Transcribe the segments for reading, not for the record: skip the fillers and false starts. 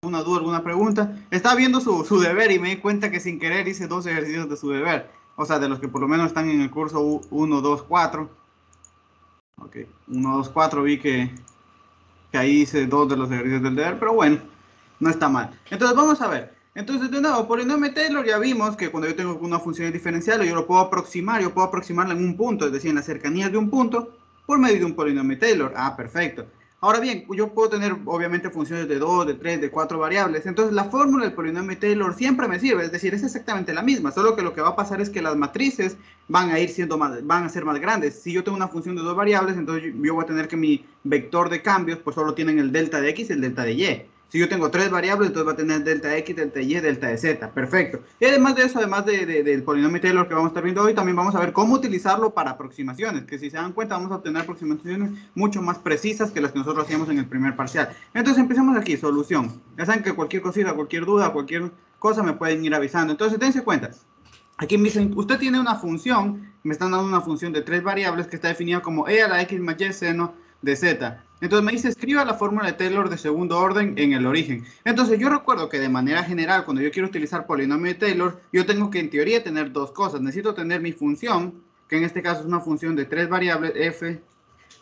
¿Alguna duda, alguna pregunta? Estaba viendo su deber y me di cuenta que sin querer hice 2 ejercicios de su deber. O sea, de los que por lo menos están en el curso 1, 2, 4. Ok, 1, 2, 4 vi que ahí hice 2 de los ejercicios del deber, pero bueno, no está mal. Entonces vamos a ver. Entonces de nuevo, polinomio Taylor ya vimos que cuando yo tengo una función diferencial yo lo puedo aproximar, yo puedo aproximarla en un punto, es decir, en las cercanías de un punto, por medio de un polinomio Taylor. Ah, perfecto. Ahora bien, yo puedo tener obviamente funciones de 2, de 3, de 4 variables. Entonces la fórmula del polinomio Taylor siempre me sirve, es decir, es exactamente la misma, solo que lo que va a pasar es que las matrices van a ir siendo más, van a ser más grandes. Si yo tengo una función de 2 variables, entonces yo voy a tener que mi vector de cambios pues solo tienen el delta de x y el delta de y. Si yo tengo 3 variables, entonces va a tener delta de x, delta de y, delta de z. Perfecto. Y además de eso, además del polinomio Taylor que vamos a estar viendo hoy, también vamos a ver cómo utilizarlo para aproximaciones, que si se dan cuenta vamos a obtener aproximaciones mucho más precisas que las que nosotros hacíamos en el primer parcial. Entonces empecemos aquí, solución. Ya saben que cualquier cosita, cualquier duda, cualquier cosa me pueden ir avisando. Entonces dense cuenta. Aquí me dicen, usted tiene una función, me están dando una función de 3 variables que está definida como e a la x más y seno de z. Entonces me dice, escriba la fórmula de Taylor de segundo orden en el origen. Entonces yo recuerdo que de manera general, cuando yo quiero utilizar polinomio de Taylor, yo tengo que en teoría tener dos cosas. Necesito tener mi función, que en este caso es una función de 3 variables, f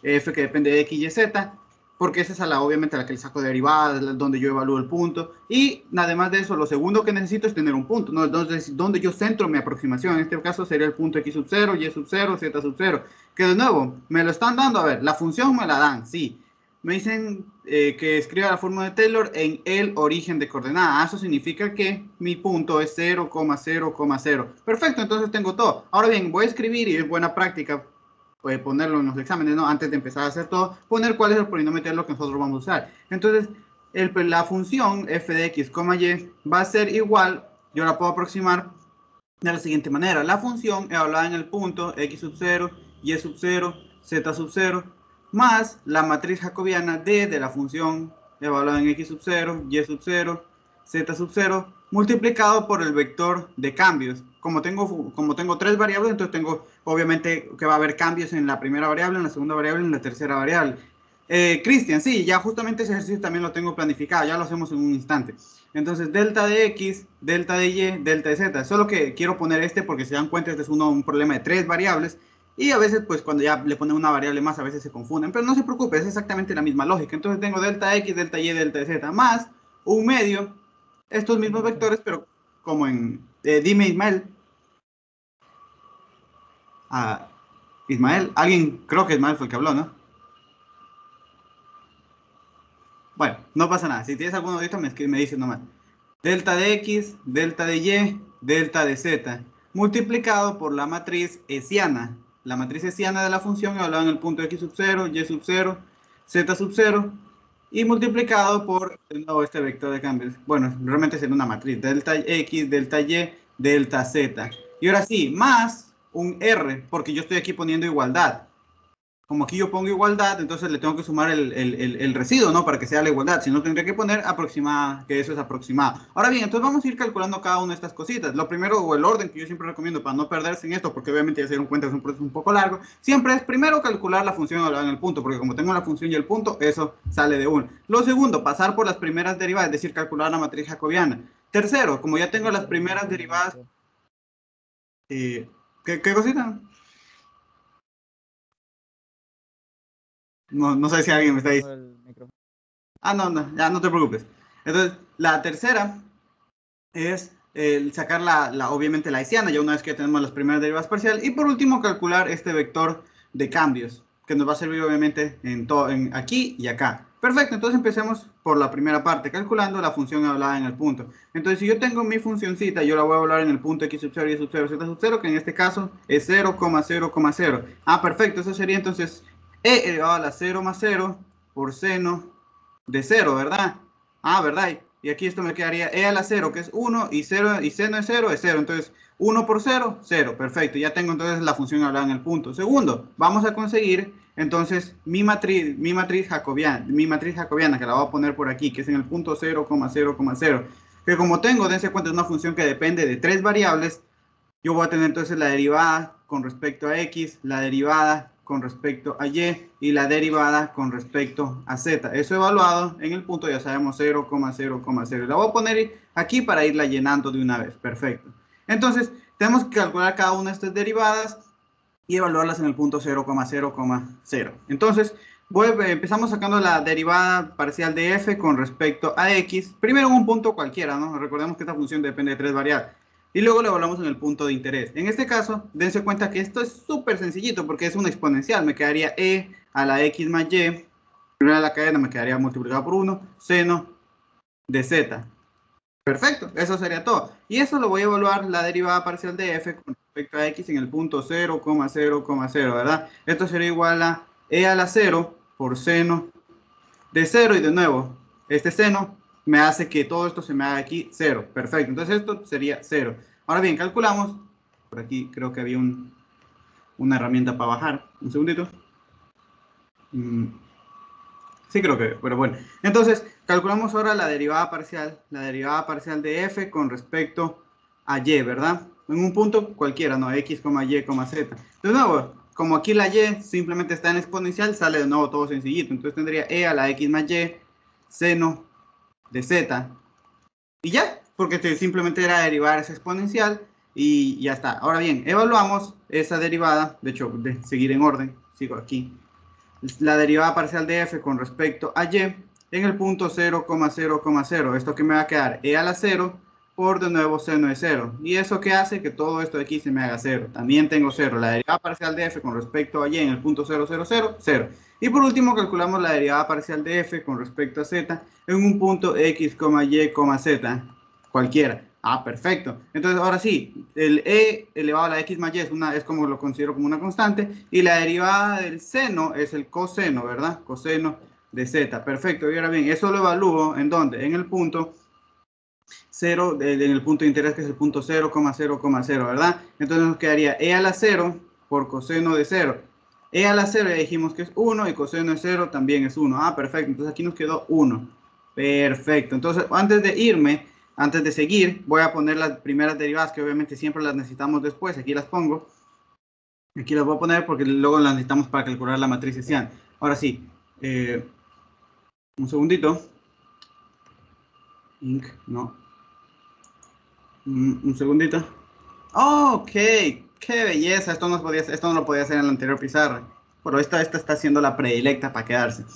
que depende de x, y, z, porque esa es obviamente la que le saco derivadas, donde yo evalúo el punto. Y además de eso, lo segundo que necesito es tener un punto, ¿no? Entonces, donde yo centro mi aproximación, en este caso sería el punto x sub 0, y sub 0, z sub 0, que de nuevo, me lo están dando, a ver, la función me la dan, sí. Me dicen que escriba la fórmula de Taylor en el origen de coordenada. Eso significa que mi punto es 0,0,0. Perfecto, entonces tengo todo. Ahora bien, voy a escribir, y es buena práctica ponerlo en los exámenes, ¿no? Antes de empezar a hacer todo, poner cuál es el polinomio Taylor que nosotros vamos a usar. Entonces, la función f de x, y va a ser igual, yo la puedo aproximar de la siguiente manera. La función evaluada en el punto x sub 0, y sub 0, z sub 0, más la matriz jacobiana d de la función evaluada en x sub 0, y sub 0, z sub 0, multiplicado por el vector de cambios. Como tengo 3 variables, entonces tengo obviamente que va a haber cambios en la primera variable, en la segunda variable y en la tercera variable. Cristian, sí, ya justamente ese ejercicio también lo tengo planificado, ya lo hacemos en un instante. Entonces, delta de x, delta de y, delta de z. Solo que quiero poner este porque se dan cuenta, este es un problema de 3 variables. Y a veces, pues cuando ya le ponen una variable más, a veces se confunden. Pero no se preocupe, es exactamente la misma lógica. Entonces tengo delta x, delta y, delta de z, más un medio, estos mismos vectores, pero como en, dime Ismael. Ah, Ismael, alguien, creo que Ismael fue el que habló, ¿no? Bueno, no pasa nada. Si tienes alguna duda, me dices nomás. Delta de x, delta de y, delta de z, multiplicado por la matriz hessiana. La matriz hessiana de la función evaluada en el punto x sub 0, y sub 0, z sub 0, y multiplicado por de nuevo este vector de cambios. Bueno, realmente sería una matriz. Delta x, delta y, delta z. Y ahora sí, más un r, porque yo estoy aquí poniendo igualdad. Como aquí yo pongo igualdad, entonces le tengo que sumar el residuo, ¿no? Para que sea la igualdad. Si no, tendría que poner aproximada, que eso es aproximado. Ahora bien, entonces vamos a ir calculando cada una de estas cositas. Lo primero, o el orden que yo siempre recomiendo para no perderse en esto, porque obviamente ya se dieron cuenta que es un proceso un poco largo, siempre es primero calcular la función en el punto, porque como tengo la función y el punto, eso sale de uno. Lo segundo, pasar por las primeras derivadas, es decir, calcular la matriz jacobiana. Tercero, como ya tengo las primeras derivadas, ¿qué cosita? No, no sé si alguien me está diciendo. Ah, no, no, ya no te preocupes. Entonces, la tercera es sacar obviamente la hessiana, ya una vez que tenemos las primeras derivadas parciales. Y por último, calcular este vector de cambios, que nos va a servir obviamente en aquí y acá. Perfecto, entonces empecemos por la primera parte, calculando la función hablada en el punto. Entonces, si yo tengo mi funcioncita, yo la voy a hablar en el punto x sub 0, y sub 0, z sub 0, que en este caso es 0,0,0. Ah, perfecto, eso sería entonces e elevado a la 0 más 0 por seno de 0, ¿verdad? Ah, ¿verdad? Y aquí esto me quedaría e a la 0, que es 1, y 0, y seno de 0 es 0. Entonces, 1 por 0, 0. Perfecto, ya tengo entonces la función hablada en el punto. Segundo, vamos a conseguir entonces mi matriz jacobiana, que la voy a poner por aquí, que es en el punto 0,0,0. Que como tengo, dense cuenta, es una función que depende de 3 variables. Yo voy a tener entonces la derivada con respecto a x, la derivada con respecto a y la derivada con respecto a z. Eso evaluado en el punto, ya sabemos, 0,0,0. La voy a poner aquí para irla llenando de una vez. Perfecto. Entonces, tenemos que calcular cada una de estas derivadas y evaluarlas en el punto 0,0,0. Entonces, empezamos sacando la derivada parcial de f con respecto a x. Primero en un punto cualquiera, ¿no? Recordemos que esta función depende de 3 variables. Y luego lo evaluamos en el punto de interés. En este caso, dense cuenta que esto es súper sencillito porque es una exponencial. Me quedaría e a la x más y. Primero de la cadena me quedaría multiplicado por 1, seno de z. Perfecto, eso sería todo. Y eso lo voy a evaluar la derivada parcial de f con respecto a x en el punto 0,0,0, ¿verdad? Esto sería igual a e a la 0 por seno de 0 y de nuevo, este seno me hace que todo esto se me haga aquí 0. Perfecto, entonces esto sería 0. Ahora bien, calculamos. Por aquí creo que había una herramienta para bajar. Un segundito. Sí, creo que, pero bueno. Entonces, calculamos ahora la derivada parcial de f con respecto a y, ¿verdad? En un punto cualquiera, ¿no? X, y, z. De nuevo, como aquí la y simplemente está en exponencial, sale de nuevo todo sencillito. Entonces tendría e a la x más y seno de z. Y ya, porque simplemente era derivar esa exponencial y ya está. Ahora bien, evaluamos esa derivada, de hecho, de seguir en orden, sigo aquí. La derivada parcial de f con respecto a y en el punto 0,0,0. Esto que me va a quedar e a la 0 por de nuevo seno de 0. ¿Y eso que hace? Que todo esto de aquí se me haga 0. También tengo 0. La derivada parcial de f con respecto a y en el punto 0,0,0, 0. Y por último calculamos la derivada parcial de f con respecto a z en un punto x, y, z. Cualquiera. Ah, perfecto. Entonces, ahora sí, el e elevado a la x más y es como lo considero como una constante, y la derivada del seno es el coseno, ¿verdad? Coseno de z. Perfecto. Y ahora bien, eso lo evalúo, ¿en dónde? En el punto 0, en el punto de interés, que es el punto 0,0,0, ¿verdad? Entonces nos quedaría e a la 0 por coseno de 0. E a la 0 ya dijimos que es 1 y coseno de 0 también es 1. Ah, perfecto. Entonces aquí nos quedó 1. Perfecto. Entonces, antes de seguir, voy a poner las primeras derivadas, que obviamente siempre las necesitamos después. Aquí las pongo. Aquí las voy a poner porque luego las necesitamos para calcular la matriz hessiana. Ahora sí, un segundito. No. Un segundito. Oh, ok, qué belleza. Esto no lo podía hacer en la anterior pizarra. Pero esta está siendo la predilecta para quedarse.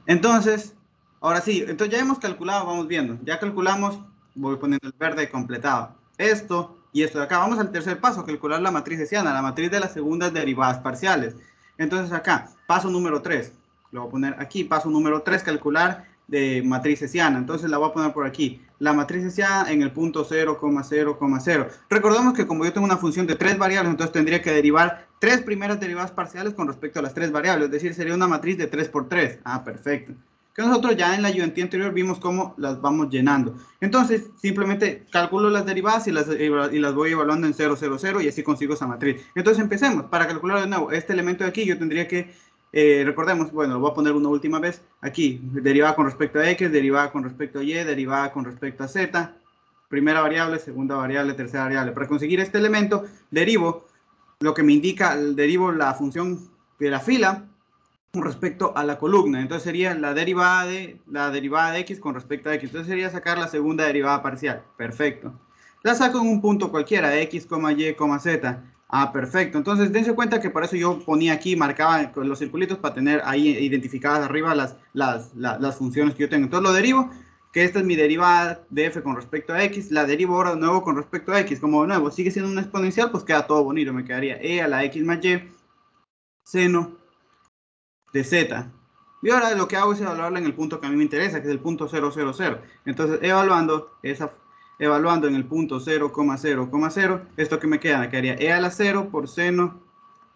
Entonces, ahora sí, entonces ya hemos calculado, vamos viendo. Ya calculamos, voy poniendo el verde completado. Esto y esto de acá. Vamos al tercer paso, calcular la matriz hessiana, la matriz de las segundas derivadas parciales. Entonces acá, paso número 3. Lo voy a poner aquí, paso número 3, calcular de matriz hessiana. Entonces la voy a poner por aquí. La matriz hessiana en el punto 0,0,0. Recordemos que como yo tengo una función de 3 variables, entonces tendría que derivar 3 primeras derivadas parciales con respecto a las 3 variables. Es decir, sería una matriz de 3 por 3. Ah, perfecto. Que nosotros ya en la UNT anterior vimos cómo las vamos llenando. Entonces, simplemente calculo las derivadas y las voy evaluando en 0, 0, 0 y así consigo esa matriz. Entonces empecemos. Para calcular de nuevo este elemento de aquí, yo tendría que recordemos, bueno, lo voy a poner una última vez aquí, derivada con respecto a x, derivada con respecto a y, derivada con respecto a z, primera variable, segunda variable, tercera variable. Para conseguir este elemento, derivo lo que me indica, derivo la función de la fila con respecto a la columna. Entonces sería la derivada de x con respecto a x. Entonces sería sacar la segunda derivada parcial. Perfecto. La saco en un punto cualquiera, x, y, z. Ah, perfecto. Entonces, dense cuenta que por eso yo ponía aquí, marcaba con los circulitos para tener ahí identificadas arriba las funciones que yo tengo. Entonces lo derivo, que esta es mi derivada de f con respecto a x. La derivo ahora de nuevo con respecto a x. Como de nuevo sigue siendo una exponencial, pues queda todo bonito. Me quedaría e a la x más y seno de z. Y ahora lo que hago es evaluarla en el punto que a mí me interesa, que es el punto 0, 0, 0. Entonces, evaluando en el punto 0,0,0, esto que me quedaría e a la 0 por seno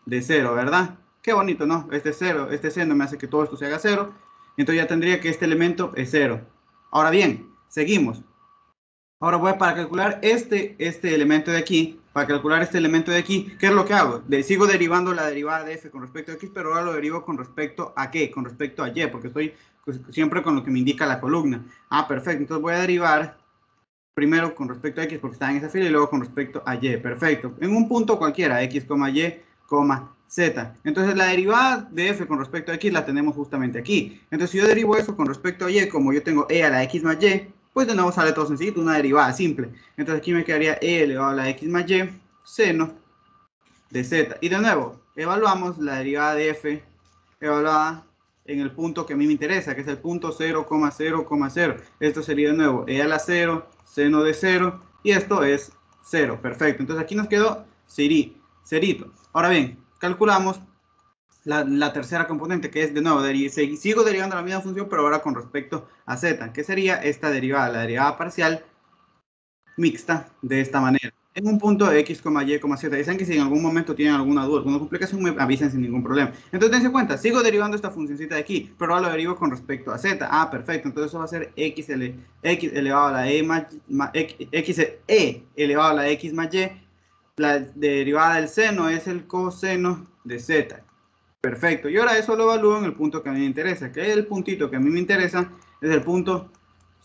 de 0, ¿verdad? Qué bonito, ¿no? Este seno me hace que todo esto se haga 0. Entonces ya tendría que este elemento es 0. Ahora bien, seguimos. Ahora voy para calcular este elemento de aquí, ¿qué es lo que hago? Sigo derivando la derivada de f con respecto a x, pero ahora lo derivo con respecto a ¿qué? Con respecto a y, porque estoy siempre con lo que me indica la columna. Ah, perfecto, entonces voy a derivar primero con respecto a x porque está en esa fila y luego con respecto a y, perfecto. En un punto cualquiera, x, y, z. Entonces la derivada de f con respecto a x la tenemos justamente aquí. Entonces si yo derivo eso con respecto a y, como yo tengo e a la x más y, pues de nuevo sale todo sencillo, una derivada simple. Entonces aquí me quedaría e elevado a la x más y seno de z. Y de nuevo, evaluamos la derivada de f evaluada en el punto que a mí me interesa, que es el punto 0,0,0. Esto sería de nuevo e a la 0, seno de 0, y esto es 0. Perfecto. Entonces aquí nos quedó cerito. Ahora bien, calculamos la tercera componente, que es de nuevo, sigo derivando la misma función, pero ahora con respecto a z, que sería esta derivada, la derivada parcial mixta de esta manera. En un punto de x, y, z. Dicen que si en algún momento tienen alguna duda, alguna complicación, me avisen sin ningún problema. Entonces, dense cuenta, sigo derivando esta funcioncita de aquí, pero ahora lo derivo con respecto a z. Ah, perfecto. Entonces eso va a ser x elevado a la x elevado a la x más y. La derivada del seno es el coseno de z. Perfecto. Y ahora eso lo evalúo en el punto que a mí me interesa, que es el puntito que a mí me interesa, es el punto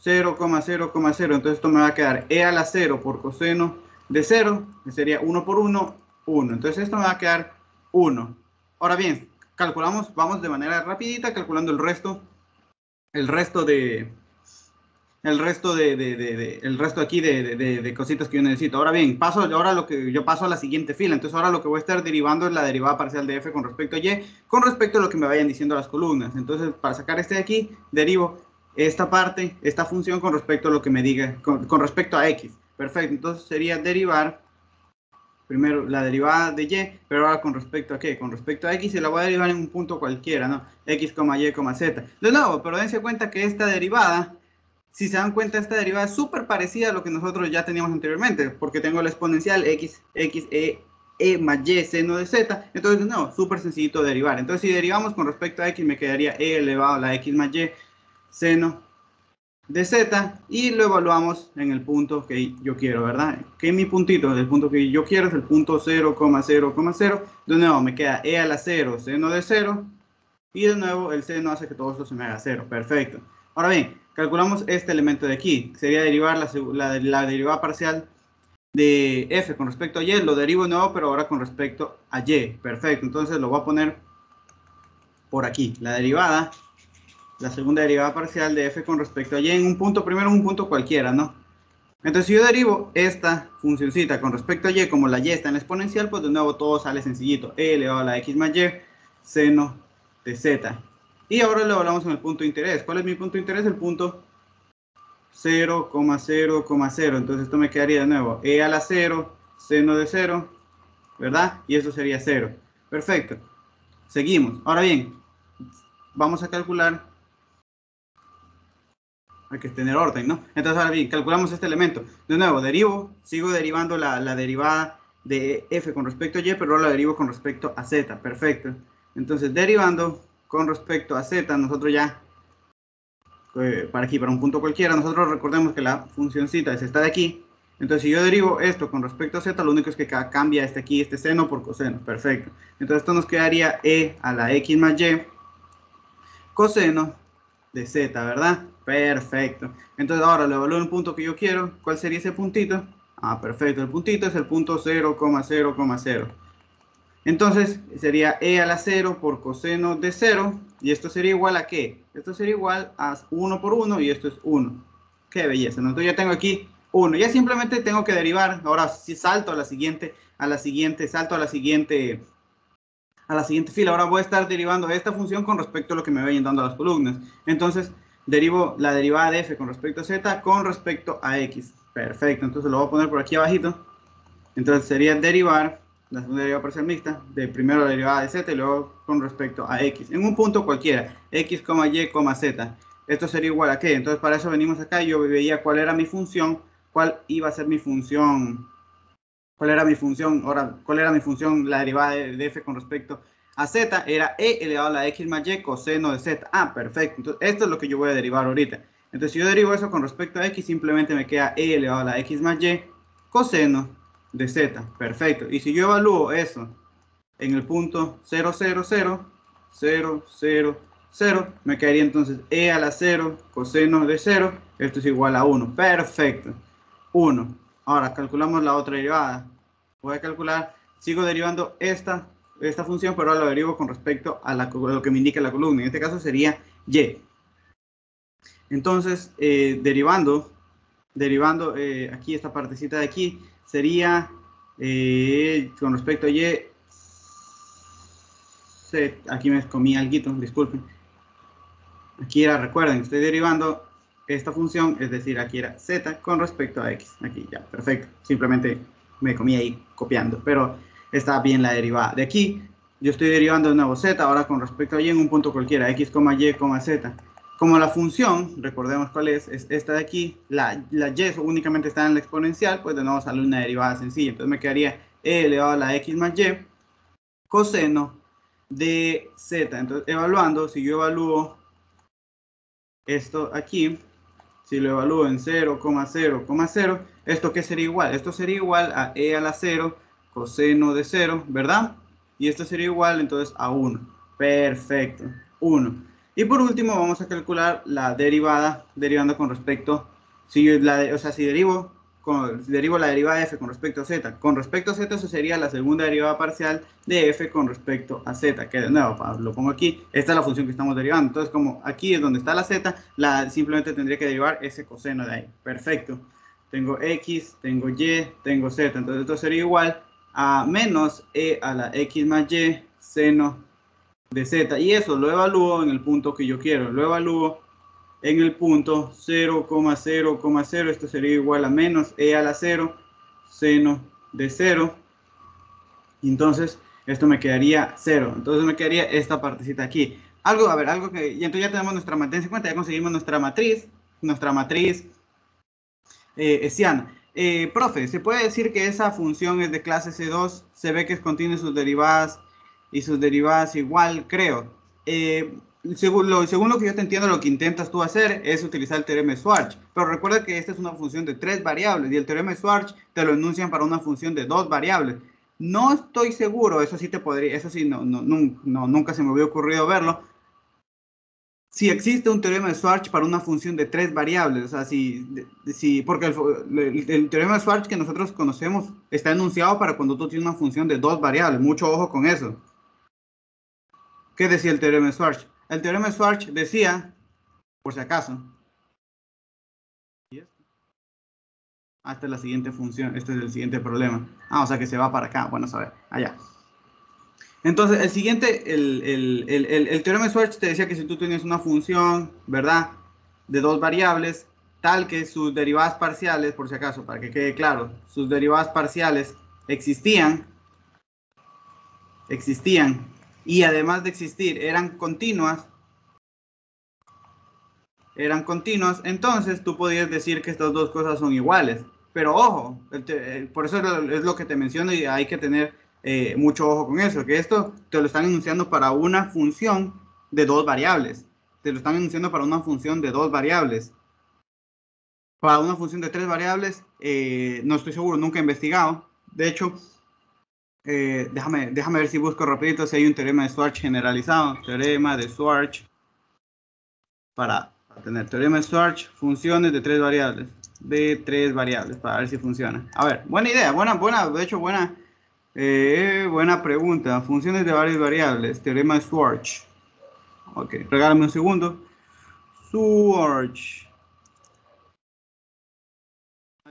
0,0,0. Entonces esto me va a quedar e a la 0 por coseno de 0, que sería 1 por 1, 1. Entonces esto me va a quedar 1. Ahora bien, calculamos, vamos de manera rapidita calculando el resto aquí de cositas que yo necesito. Ahora bien, yo paso a la siguiente fila. Entonces ahora lo que voy a estar derivando es la derivada parcial de f con respecto a y, con respecto a lo que me vayan diciendo las columnas. Entonces para sacar este de aquí, derivo esta parte, esta función con respecto a lo que me diga, con respecto a x. Perfecto, entonces sería derivar primero la derivada de y, pero ahora con respecto a qué, con respecto a x, y la voy a derivar en un punto cualquiera, ¿no? X, y, z. De nuevo, pero dense cuenta que esta derivada, si se dan cuenta, esta derivada es súper parecida a lo que nosotros ya teníamos anteriormente, porque tengo la exponencial x más y seno de z. Entonces, no, súper sencillito derivar. Entonces, si derivamos con respecto a x, me quedaría e elevado a la x más y seno de z, y lo evaluamos en el punto que yo quiero, ¿verdad? Que es mi puntito, el punto que yo quiero es el punto 0,0,0. De nuevo, me queda e a la 0 seno de 0, y de nuevo el seno hace que todo esto se me haga 0. Perfecto. Ahora bien, calculamos este elemento de aquí. Sería derivar la derivada parcial de f con respecto a y. Lo derivo de nuevo, pero ahora con respecto a y. Perfecto. Entonces lo voy a poner por aquí. La segunda derivada parcial de f con respecto a y en un punto, primero en un punto cualquiera, ¿no? Entonces si yo derivo esta funcioncita con respecto a y, como la y está en la exponencial, pues de nuevo todo sale sencillito. E elevado a la x más y seno de z. Y ahora lo hablamos en el punto de interés. ¿Cuál es mi punto de interés? El punto 0,0,0. Entonces esto me quedaría de nuevo e a la 0 seno de 0, ¿verdad? Y esto sería 0. Perfecto. Seguimos. Ahora bien, vamos a calcular. Hay que tener orden, ¿no? Entonces ahora bien, calculamos este elemento. De nuevo, sigo derivando la derivada de f con respecto a y, pero ahora la derivo con respecto a z. Perfecto. Entonces derivando con respecto a z, nosotros ya, para aquí, para un punto cualquiera, nosotros recordemos que la funcióncita es esta de aquí. Entonces si yo derivo esto con respecto a z, lo único es que cambia este seno por coseno. Perfecto. Entonces esto nos quedaría e a la x más y coseno de z, ¿verdad? Perfecto. Entonces ahora lo evalúo en el punto que yo quiero. ¿Cuál sería ese puntito? Ah, perfecto. El puntito es el punto 0,0,0. Entonces sería e a la 0 por coseno de 0. ¿Y esto sería igual a qué? Esto sería igual a 1 por 1 y esto es 1. Qué belleza, ¿no? Entonces ya tengo aquí 1. Ya simplemente tengo que derivar. Ahora si salto a la siguiente fila. Ahora voy a estar derivando esta función con respecto a lo que me vayan dando las columnas. Entonces, derivo la derivada de f con respecto a z con respecto a x. Perfecto, entonces lo voy a poner por aquí abajito. Entonces sería derivar la segunda derivada parcial mixta de primero la derivada de z y luego con respecto a x. En un punto cualquiera, x, y, z. Esto sería igual a qué. Entonces para eso venimos acá y yo veía cuál era mi función, cuál iba a ser mi función. ¿Cuál era mi función? Ahora, ¿cuál era mi función? La derivada de f con respecto a z era e elevado a la x más y coseno de z. Ah, perfecto. Entonces, esto es lo que yo voy a derivar ahorita. Entonces, si yo derivo eso con respecto a x, simplemente me queda e elevado a la x más y coseno de z. Perfecto. Y si yo evalúo eso en el punto 0,0,0,0,0, me quedaría entonces e a la 0 coseno de 0. Esto es igual a 1. Perfecto. 1. Ahora calculamos la otra derivada. Voy a calcular, sigo derivando esta esta función, pero ahora lo derivo con respecto a lo que me indica la columna. En este caso sería y. Entonces, derivando aquí esta partecita de aquí, sería con respecto a y, aquí me comí alguito, disculpen. Aquí era, recuerden, estoy derivando esta función, es decir, aquí era z con respecto a x. Aquí ya, perfecto. Simplemente me comí ahí copiando, pero está bien la derivada. De aquí, yo estoy derivando de nuevo z, ahora con respecto a y en un punto cualquiera, x, y, z. Como la función, recordemos cuál es esta de aquí, la y únicamente está en la exponencial, pues de nuevo sale una derivada sencilla. Entonces me quedaría e elevado a la x más y coseno de z. Entonces, evaluando, si yo evalúo esto aquí, si lo evalúo en 0,0,0, ¿esto qué sería igual? Esto sería igual a e a la 0 coseno de 0, ¿verdad? Y esto sería igual entonces a 1. Perfecto, 1. Y por último vamos a calcular la derivada, derivando con respecto, si derivo la derivada de f con respecto a z. Con respecto a z, eso sería la segunda derivada parcial de f con respecto a z, que de nuevo, lo pongo aquí, esta es la función que estamos derivando. Entonces, como aquí es donde está la z, simplemente tendría que derivar ese coseno de ahí. Perfecto. Tengo x, tengo y, tengo z. Entonces, esto sería igual a menos e a la x más y seno de z. Y eso lo evalúo en el punto que yo quiero. Lo evalúo en el punto 0,0,0, esto sería igual a menos e a la 0 seno de 0, y entonces esto me quedaría 0, entonces me quedaría esta partecita aquí, algo que, y entonces ya tenemos nuestra matriz, en cuenta, ya conseguimos nuestra matriz hessiana. Profe, ¿se puede decir que esa función es de clase C2? Se ve que contiene sus derivadas y sus derivadas igual, creo. Según lo que yo te entiendo, lo que intentas tú hacer es utilizar el teorema de Schwarz. Pero recuerda que esta es una función de 3 variables y el teorema de Schwarz te lo enuncian para una función de 2 variables. No estoy seguro, eso sí te podría, eso sí, nunca se me había ocurrido verlo. Si existe un teorema de Schwarz para una función de 3 variables, o sea, porque el teorema de Schwarz que nosotros conocemos está enunciado para cuando tú tienes una función de 2 variables. Mucho ojo con eso. ¿Qué decía el teorema de Schwarz? El teorema de Schwarz decía, por si acaso, hasta la siguiente función, este es el siguiente problema. O sea que se va para acá, bueno, a ver, allá. Entonces, el teorema de Schwarz te decía que si tú tienes una función, ¿verdad?, de 2 variables, tal que sus derivadas parciales, por si acaso, para que quede claro, sus derivadas parciales existían, y además de existir, eran continuas, entonces tú podías decir que estas dos cosas son iguales. Pero ojo, por eso es lo que te menciono y hay que tener mucho ojo con eso, que esto te lo están enunciando para una función de 2 variables. Te lo están enunciando para una función de 2 variables. Para una función de 3 variables, no estoy seguro, nunca he investigado. De hecho, déjame ver si busco rapidito si hay un teorema de Schwarz generalizado. Teorema de Schwarz para tener teorema de Schwarz, funciones de 3 variables. De 3 variables, para ver si funciona. A ver, buena idea, de hecho, buena pregunta. Funciones de varias variables, teorema de Schwarz. Ok, regálame un segundo. Schwarz.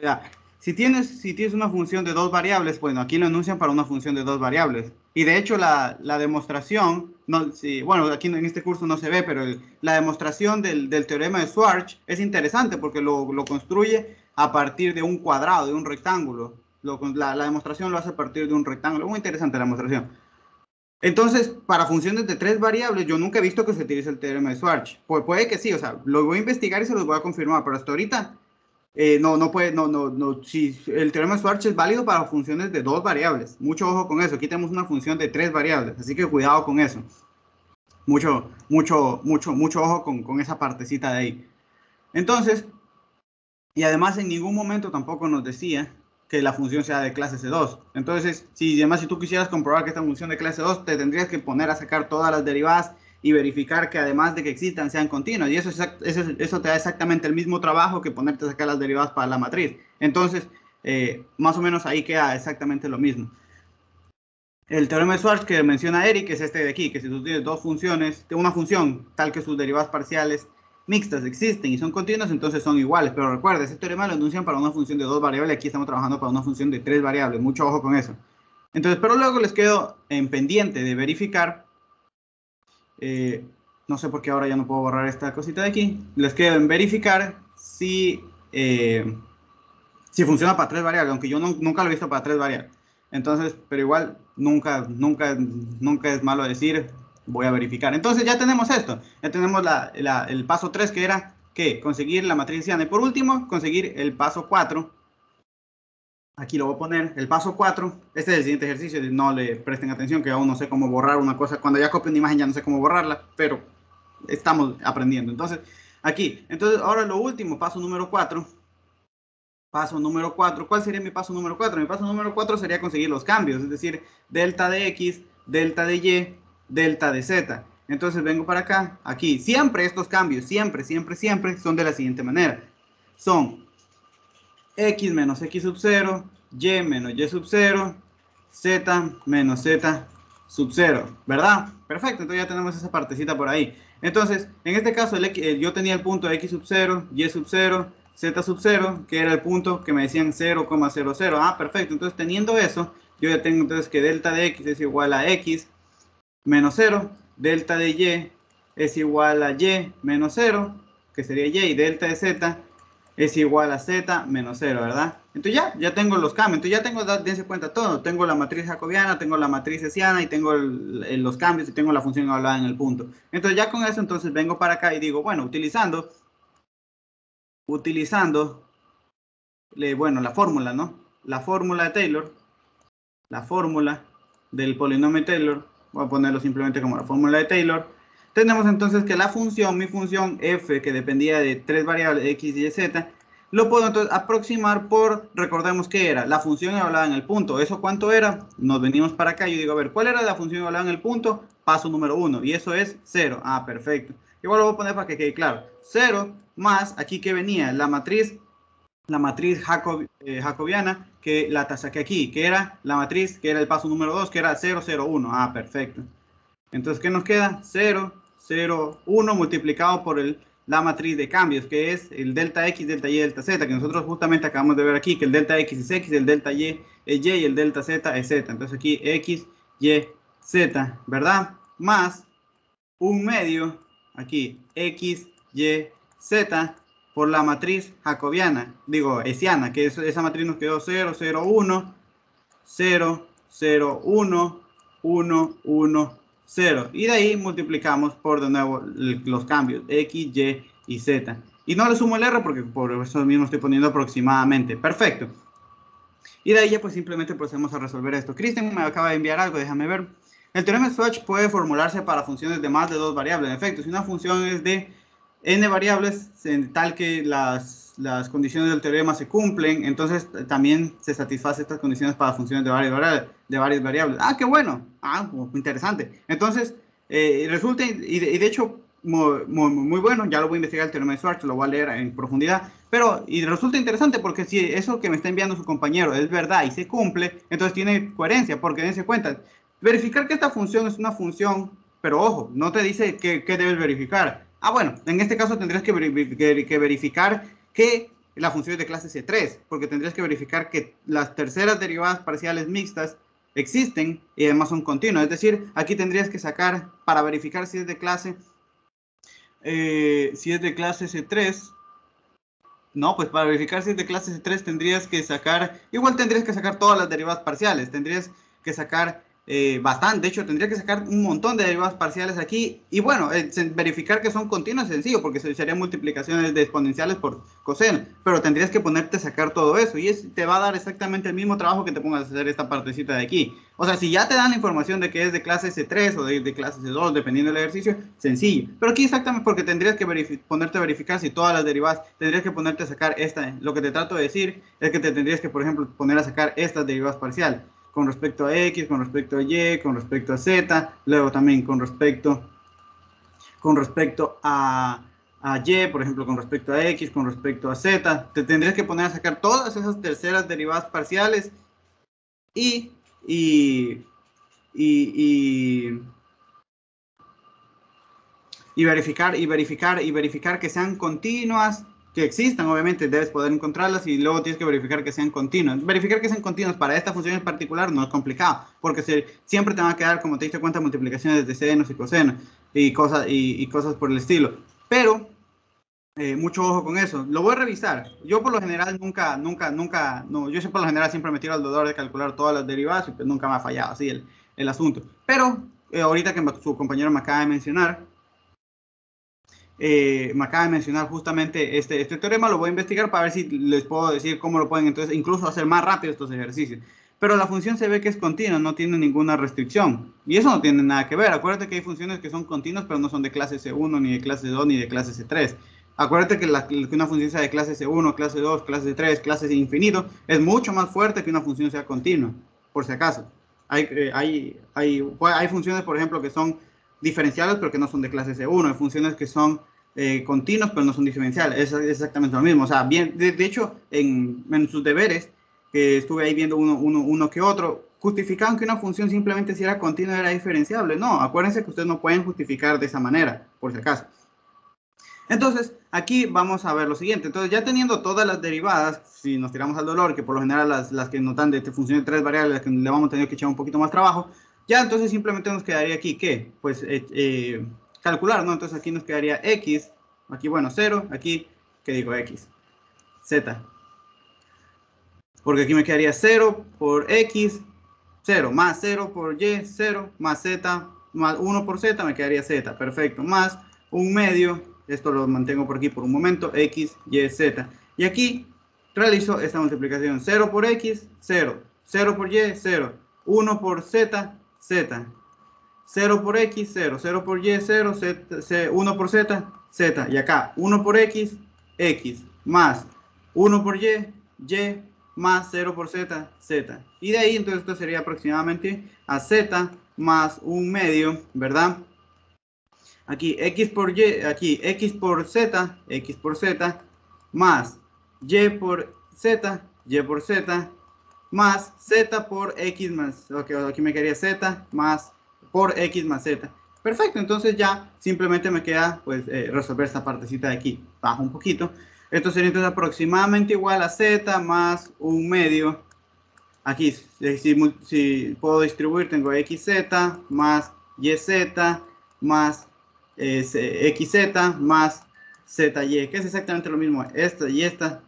Ya. Si tienes una función de 2 variables, bueno, aquí lo enuncian para una función de 2 variables. Y de hecho la demostración, bueno, aquí en este curso no se ve, pero la demostración del teorema de Schwarz es interesante porque lo construye a partir de un cuadrado, de un rectángulo. La demostración lo hace a partir de un rectángulo. Muy interesante la demostración. Entonces, para funciones de 3 variables, yo nunca he visto que se utilice el teorema de Schwarz. Puede que sí, o sea, lo voy a investigar y se los voy a confirmar, pero hasta ahorita si el teorema de Schwarz es válido para funciones de 2 variables. Mucho ojo con eso. Aquí tenemos una función de 3 variables, así que cuidado con eso. Mucho ojo con esa partecita de ahí. Entonces, y además en ningún momento tampoco nos decía que la función sea de clase C2. Entonces, si tú quisieras comprobar que esta función de clase 2, te tendrías que poner a sacar todas las derivadas y verificar que además de que existan, sean continuas. Y eso te da exactamente el mismo trabajo que ponerte a sacar las derivadas para la matriz. Entonces, más o menos ahí queda exactamente lo mismo. El teorema de Schwartz que menciona Eric es este de aquí, que si tú tienes dos funciones, una función tal que sus derivadas parciales mixtas existen y son continuas, entonces son iguales. Pero recuerda, ese teorema lo enuncian para una función de dos variables, aquí estamos trabajando para una función de tres variables, mucho ojo con eso. Entonces, pero luego les quedo en pendiente de verificar, no sé por qué ahora ya no puedo borrar esta cosita de aquí, les quedo en verificar si funciona para tres variables, aunque yo nunca lo he visto para tres variables. Entonces, pero igual, nunca es malo decir, voy a verificar. Entonces ya tenemos esto, ya tenemos el paso 3 que era, ¿qué? Conseguir la matriz hessiana. Y por último, conseguir el paso 4. Aquí lo voy a poner, el paso 4, este es el siguiente ejercicio, no le presten atención que aún no sé cómo borrar una cosa, cuando ya copio una imagen ya no sé cómo borrarla, pero estamos aprendiendo. Entonces, aquí, entonces ahora lo último, paso número 4. Paso número 4. ¿Cuál sería mi paso número 4? Mi paso número 4 sería conseguir los cambios, es decir, delta de X, delta de Y, delta de Z. Entonces vengo para acá, aquí. Siempre estos cambios, siempre son de la siguiente manera. Son X menos X sub 0, Y menos Y sub 0, Z menos Z sub 0, ¿verdad? Perfecto, entonces ya tenemos esa partecita por ahí. Entonces, en este caso, yo tenía el punto de X sub 0, Y sub 0, Z sub 0, que era el punto que me decían 0,00. Ah, perfecto. Entonces, teniendo eso, yo ya tengo entonces que delta de X es igual a X menos 0, delta de Y es igual a Y menos 0, que sería Y, y delta de Z es igual a Z menos 0, ¿verdad? Entonces ya tengo los cambios, entonces ya tengo, dense cuenta todo, tengo la matriz jacobiana, tengo la matriz hessiana y tengo los cambios y tengo la función evaluada en el punto. Entonces ya con eso, entonces vengo para acá y digo, bueno, utilizando bueno, la fórmula, ¿no? La fórmula de Taylor, la fórmula del polinomio Taylor, voy a ponerlo simplemente como la fórmula de Taylor. Tenemos entonces que la función, mi función f, que dependía de tres variables x, y, z, lo puedo entonces aproximar por, recordemos que era la función evaluada en el punto. ¿Eso cuánto era? Nos venimos para acá y yo digo, a ver, ¿cuál era la función evaluada en el punto? Paso número 1, y eso es 0. Ah, perfecto. Igual lo voy a poner para que quede claro. 0 más, aquí que venía, la matriz jacobiana, que la saqué aquí, que era la matriz, que era el paso número 2, que era 0, 0, 1. Ah, perfecto. Entonces, ¿qué nos queda? 0, 0, 1 multiplicado por la matriz de cambios, que es el delta X, delta Y, delta Z, que nosotros justamente acabamos de ver aquí, que el delta X es X, el delta Y es Y y el delta Z es Z. Entonces aquí X, Y, Z, ¿verdad? Más un medio, aquí X, Y, Z, por la matriz jacobiana, digo, hessiana, que esa matriz nos quedó 0, 0, 1, 0, 0, 1, 1, 1, 0. Y de ahí multiplicamos por de nuevo los cambios, X, Y y Z. Y no le sumo el R porque por eso mismo estoy poniendo aproximadamente. Perfecto. Y de ahí ya pues simplemente procedemos a resolver esto. Cristian me acaba de enviar algo, déjame ver. El teorema de Schwartz puede formularse para funciones de más de dos variables. En efecto, si una función es de n variables, en tal que las condiciones del teorema se cumplen, entonces también se satisface estas condiciones para funciones de varias variables. Ah, qué bueno. Ah, interesante. Entonces, resulta, y de hecho, muy bueno, ya lo voy a investigar el teorema de Schwartz, lo voy a leer en profundidad, pero y resulta interesante porque si eso que me está enviando su compañero es verdad y se cumple, entonces tiene coherencia, porque dense cuenta, verificar que esta función es una función, pero ojo, no te dice qué debes verificar. Ah, bueno, en este caso tendrías que verificar que la función es de clase C3, porque tendrías que verificar que las terceras derivadas parciales mixtas existen y además son continuas. Es decir, aquí tendrías que sacar, para verificar si es de clase C3, no, pues para verificar si es de clase C3 tendrías que sacar, igual tendrías que sacar todas las derivadas parciales, tendrías que sacar bastante, de hecho tendría que sacar un montón de derivadas parciales aquí, y bueno, verificar que son continuas es sencillo, porque serían multiplicaciones de exponenciales por coseno, pero tendrías que ponerte a sacar todo eso, y te va a dar exactamente el mismo trabajo que te pongas a hacer esta partecita de aquí. O sea, si ya te dan la información de que es de clase C3 o de clase C2, dependiendo del ejercicio, sencillo, pero aquí exactamente porque tendrías que ponerte a verificar si todas las derivadas, tendrías que ponerte a sacar lo que te trato de decir es que te tendrías que, por ejemplo, poner a sacar estas derivadas parciales, con respecto a X, con respecto a Y, con respecto a Z, luego también con respecto a Y, por ejemplo, con respecto a X, con respecto a Z, te tendrías que poner a sacar todas esas terceras derivadas parciales y y verificar que sean continuas, que existan, obviamente debes poder encontrarlas y luego tienes que verificar que sean continuas. Verificar que sean continuas para esta función en particular no es complicado, porque siempre te van a quedar, como te diste cuenta, multiplicaciones de senos y cosenos y cosas por el estilo. Pero mucho ojo con eso. Lo voy a revisar. Yo por lo general no, yo por lo general siempre me tiro al dolor de calcular todas las derivadas y pues nunca me ha fallado así el asunto. Pero ahorita que su compañero me acaba de mencionar, justamente este teorema, lo voy a investigar para ver si les puedo decir cómo lo pueden entonces incluso hacer más rápido estos ejercicios. Pero la función se ve que es continua, no tiene ninguna restricción. Y eso no tiene nada que ver. Acuérdate que hay funciones que son continuas, pero no son de clase C1, ni de clase 2, ni de clase C3. Acuérdate que una función sea de clase C1, clase 2, clase 3, clase infinito, es mucho más fuerte que una función sea continua, por si acaso. Hay funciones, por ejemplo, que son diferenciales, pero que no son de clase C1. Hay funciones que son continuos, pero no son diferenciales. Es exactamente lo mismo. O sea, bien, de hecho, en sus deberes, que estuve ahí viendo uno que otro, justificaban que una función simplemente si era continua era diferenciable. No, acuérdense que ustedes no pueden justificar de esa manera, por si acaso. Entonces, aquí vamos a ver lo siguiente. Entonces, ya teniendo todas las derivadas, si nos tiramos al dolor, que por lo general las que notan de función de tres variables, las que le vamos a tener que echar un poquito más trabajo, ya entonces simplemente nos quedaría aquí, ¿qué? Pues calcular, ¿no? Entonces aquí nos quedaría x, aquí, bueno, 0, aquí, ¿qué digo? X, z. Porque aquí me quedaría 0 por x, 0, más 0 por y, 0, más z, más 1 por z, me quedaría z, perfecto, más un medio, esto lo mantengo por aquí por un momento, x, y, z. Y aquí realizo esta multiplicación, 0 por x, 0, 0 por y, 0, 1 por z, z, 0 por x, 0, 0 por y, 0, 1 por z, z, y acá 1 por x, x, más 1 por y, y, más 0 por z, z. Y de ahí entonces esto sería aproximadamente a z más un medio, ¿verdad? Aquí x por y, aquí x por z, más y por z, más z por x más, ok, aquí me quedaría z más por x más z. Perfecto, entonces ya simplemente me queda pues resolver esta partecita de aquí. Bajo un poquito. Esto sería entonces aproximadamente igual a z más un medio. Aquí, si puedo distribuir, tengo xz más yz más xz más zy, que es exactamente lo mismo. Esta y esta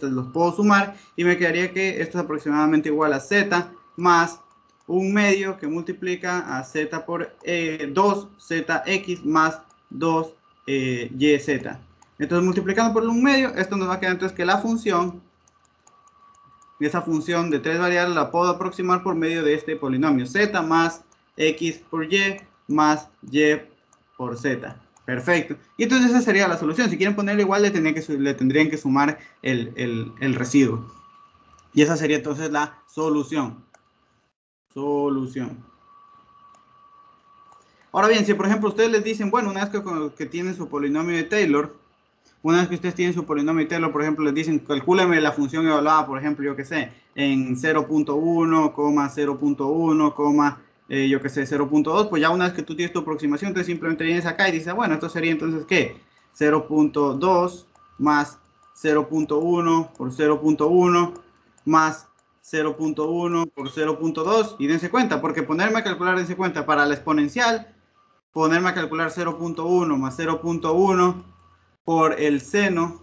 los puedo sumar y me quedaría que esto es aproximadamente igual a z más un medio que multiplica a z por 2zx más 2yz. Entonces multiplicando por un medio, esto nos va a quedar entonces que la función, esa función de tres variables la puedo aproximar por medio de este polinomio z más x por y más y por z. Perfecto. Y entonces esa sería la solución. Si quieren ponerle igual, le tendrían que sumar el residuo. Y esa sería entonces la solución. Ahora bien, si por ejemplo ustedes les dicen, bueno, una vez que tienen su polinomio de Taylor, una vez que ustedes tienen su polinomio de Taylor, por ejemplo, les dicen, calcúleme la función evaluada, por ejemplo, yo que sé, en 0.1, 0.1, yo que sé, 0.2, pues ya una vez que tú tienes tu aproximación, entonces simplemente vienes acá y dices, bueno, esto sería entonces, ¿qué? 0.2 más 0.1 por 0.1 más 0.1 por 0.2 y dense cuenta, porque ponerme a calcular, dense cuenta, para la exponencial, ponerme a calcular 0.1 más 0.1 por el seno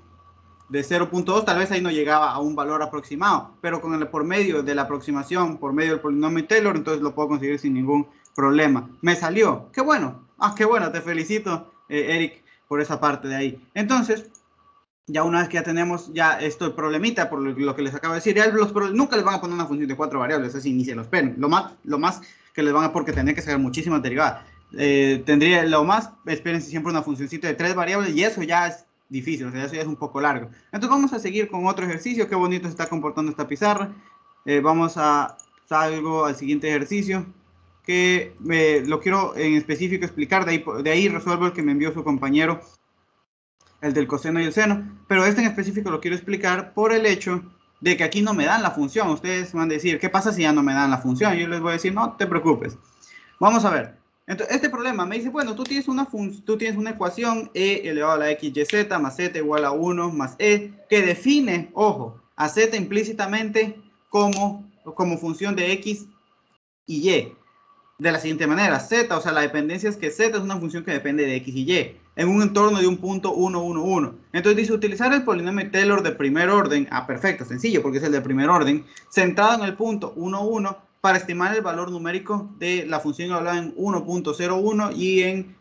de 0.2, tal vez ahí no llegaba a un valor aproximado, pero por medio de la aproximación, por medio del polinomio Taylor, entonces lo puedo conseguir sin ningún problema. Me salió, qué bueno, qué bueno, te felicito, Eric, por esa parte de ahí. Entonces, ya una vez que ya tenemos ya esto el problemita, por lo que les acabo de decir, ya nunca les van a poner una función de 4 variables, así ni se lo esperen. Lo más que les van a, porque tener que sacar muchísimas derivadas. Espérense siempre una funcioncita de 3 variables y eso ya es difícil, o sea, eso ya es un poco largo. Entonces vamos a seguir con otro ejercicio. Qué bonito se está comportando esta pizarra. Salgo al siguiente ejercicio que lo quiero en específico explicar, de ahí resuelvo el que me envió su compañero, el del coseno y el seno, pero este en específico lo quiero explicar por el hecho de que aquí no me dan la función. Ustedes van a decir, ¿qué pasa si ya no me dan la función? Yo les voy a decir, no te preocupes. Vamos a ver. Entonces, este problema me dice, bueno, tú tienes una ecuación e elevado a la x y z más z igual a 1 más e, que define, ojo, a z implícitamente como función de x y y. De la siguiente manera, z, o sea, la dependencia es que z es una función que depende de x y y, en un entorno de un punto 1, 1, 1. Entonces dice, utilizar el polinomio Taylor de primer orden, perfecto, sencillo, porque es el de primer orden, centrado en el punto 1, 1, para estimar el valor numérico de la función evaluada en 1.01 y en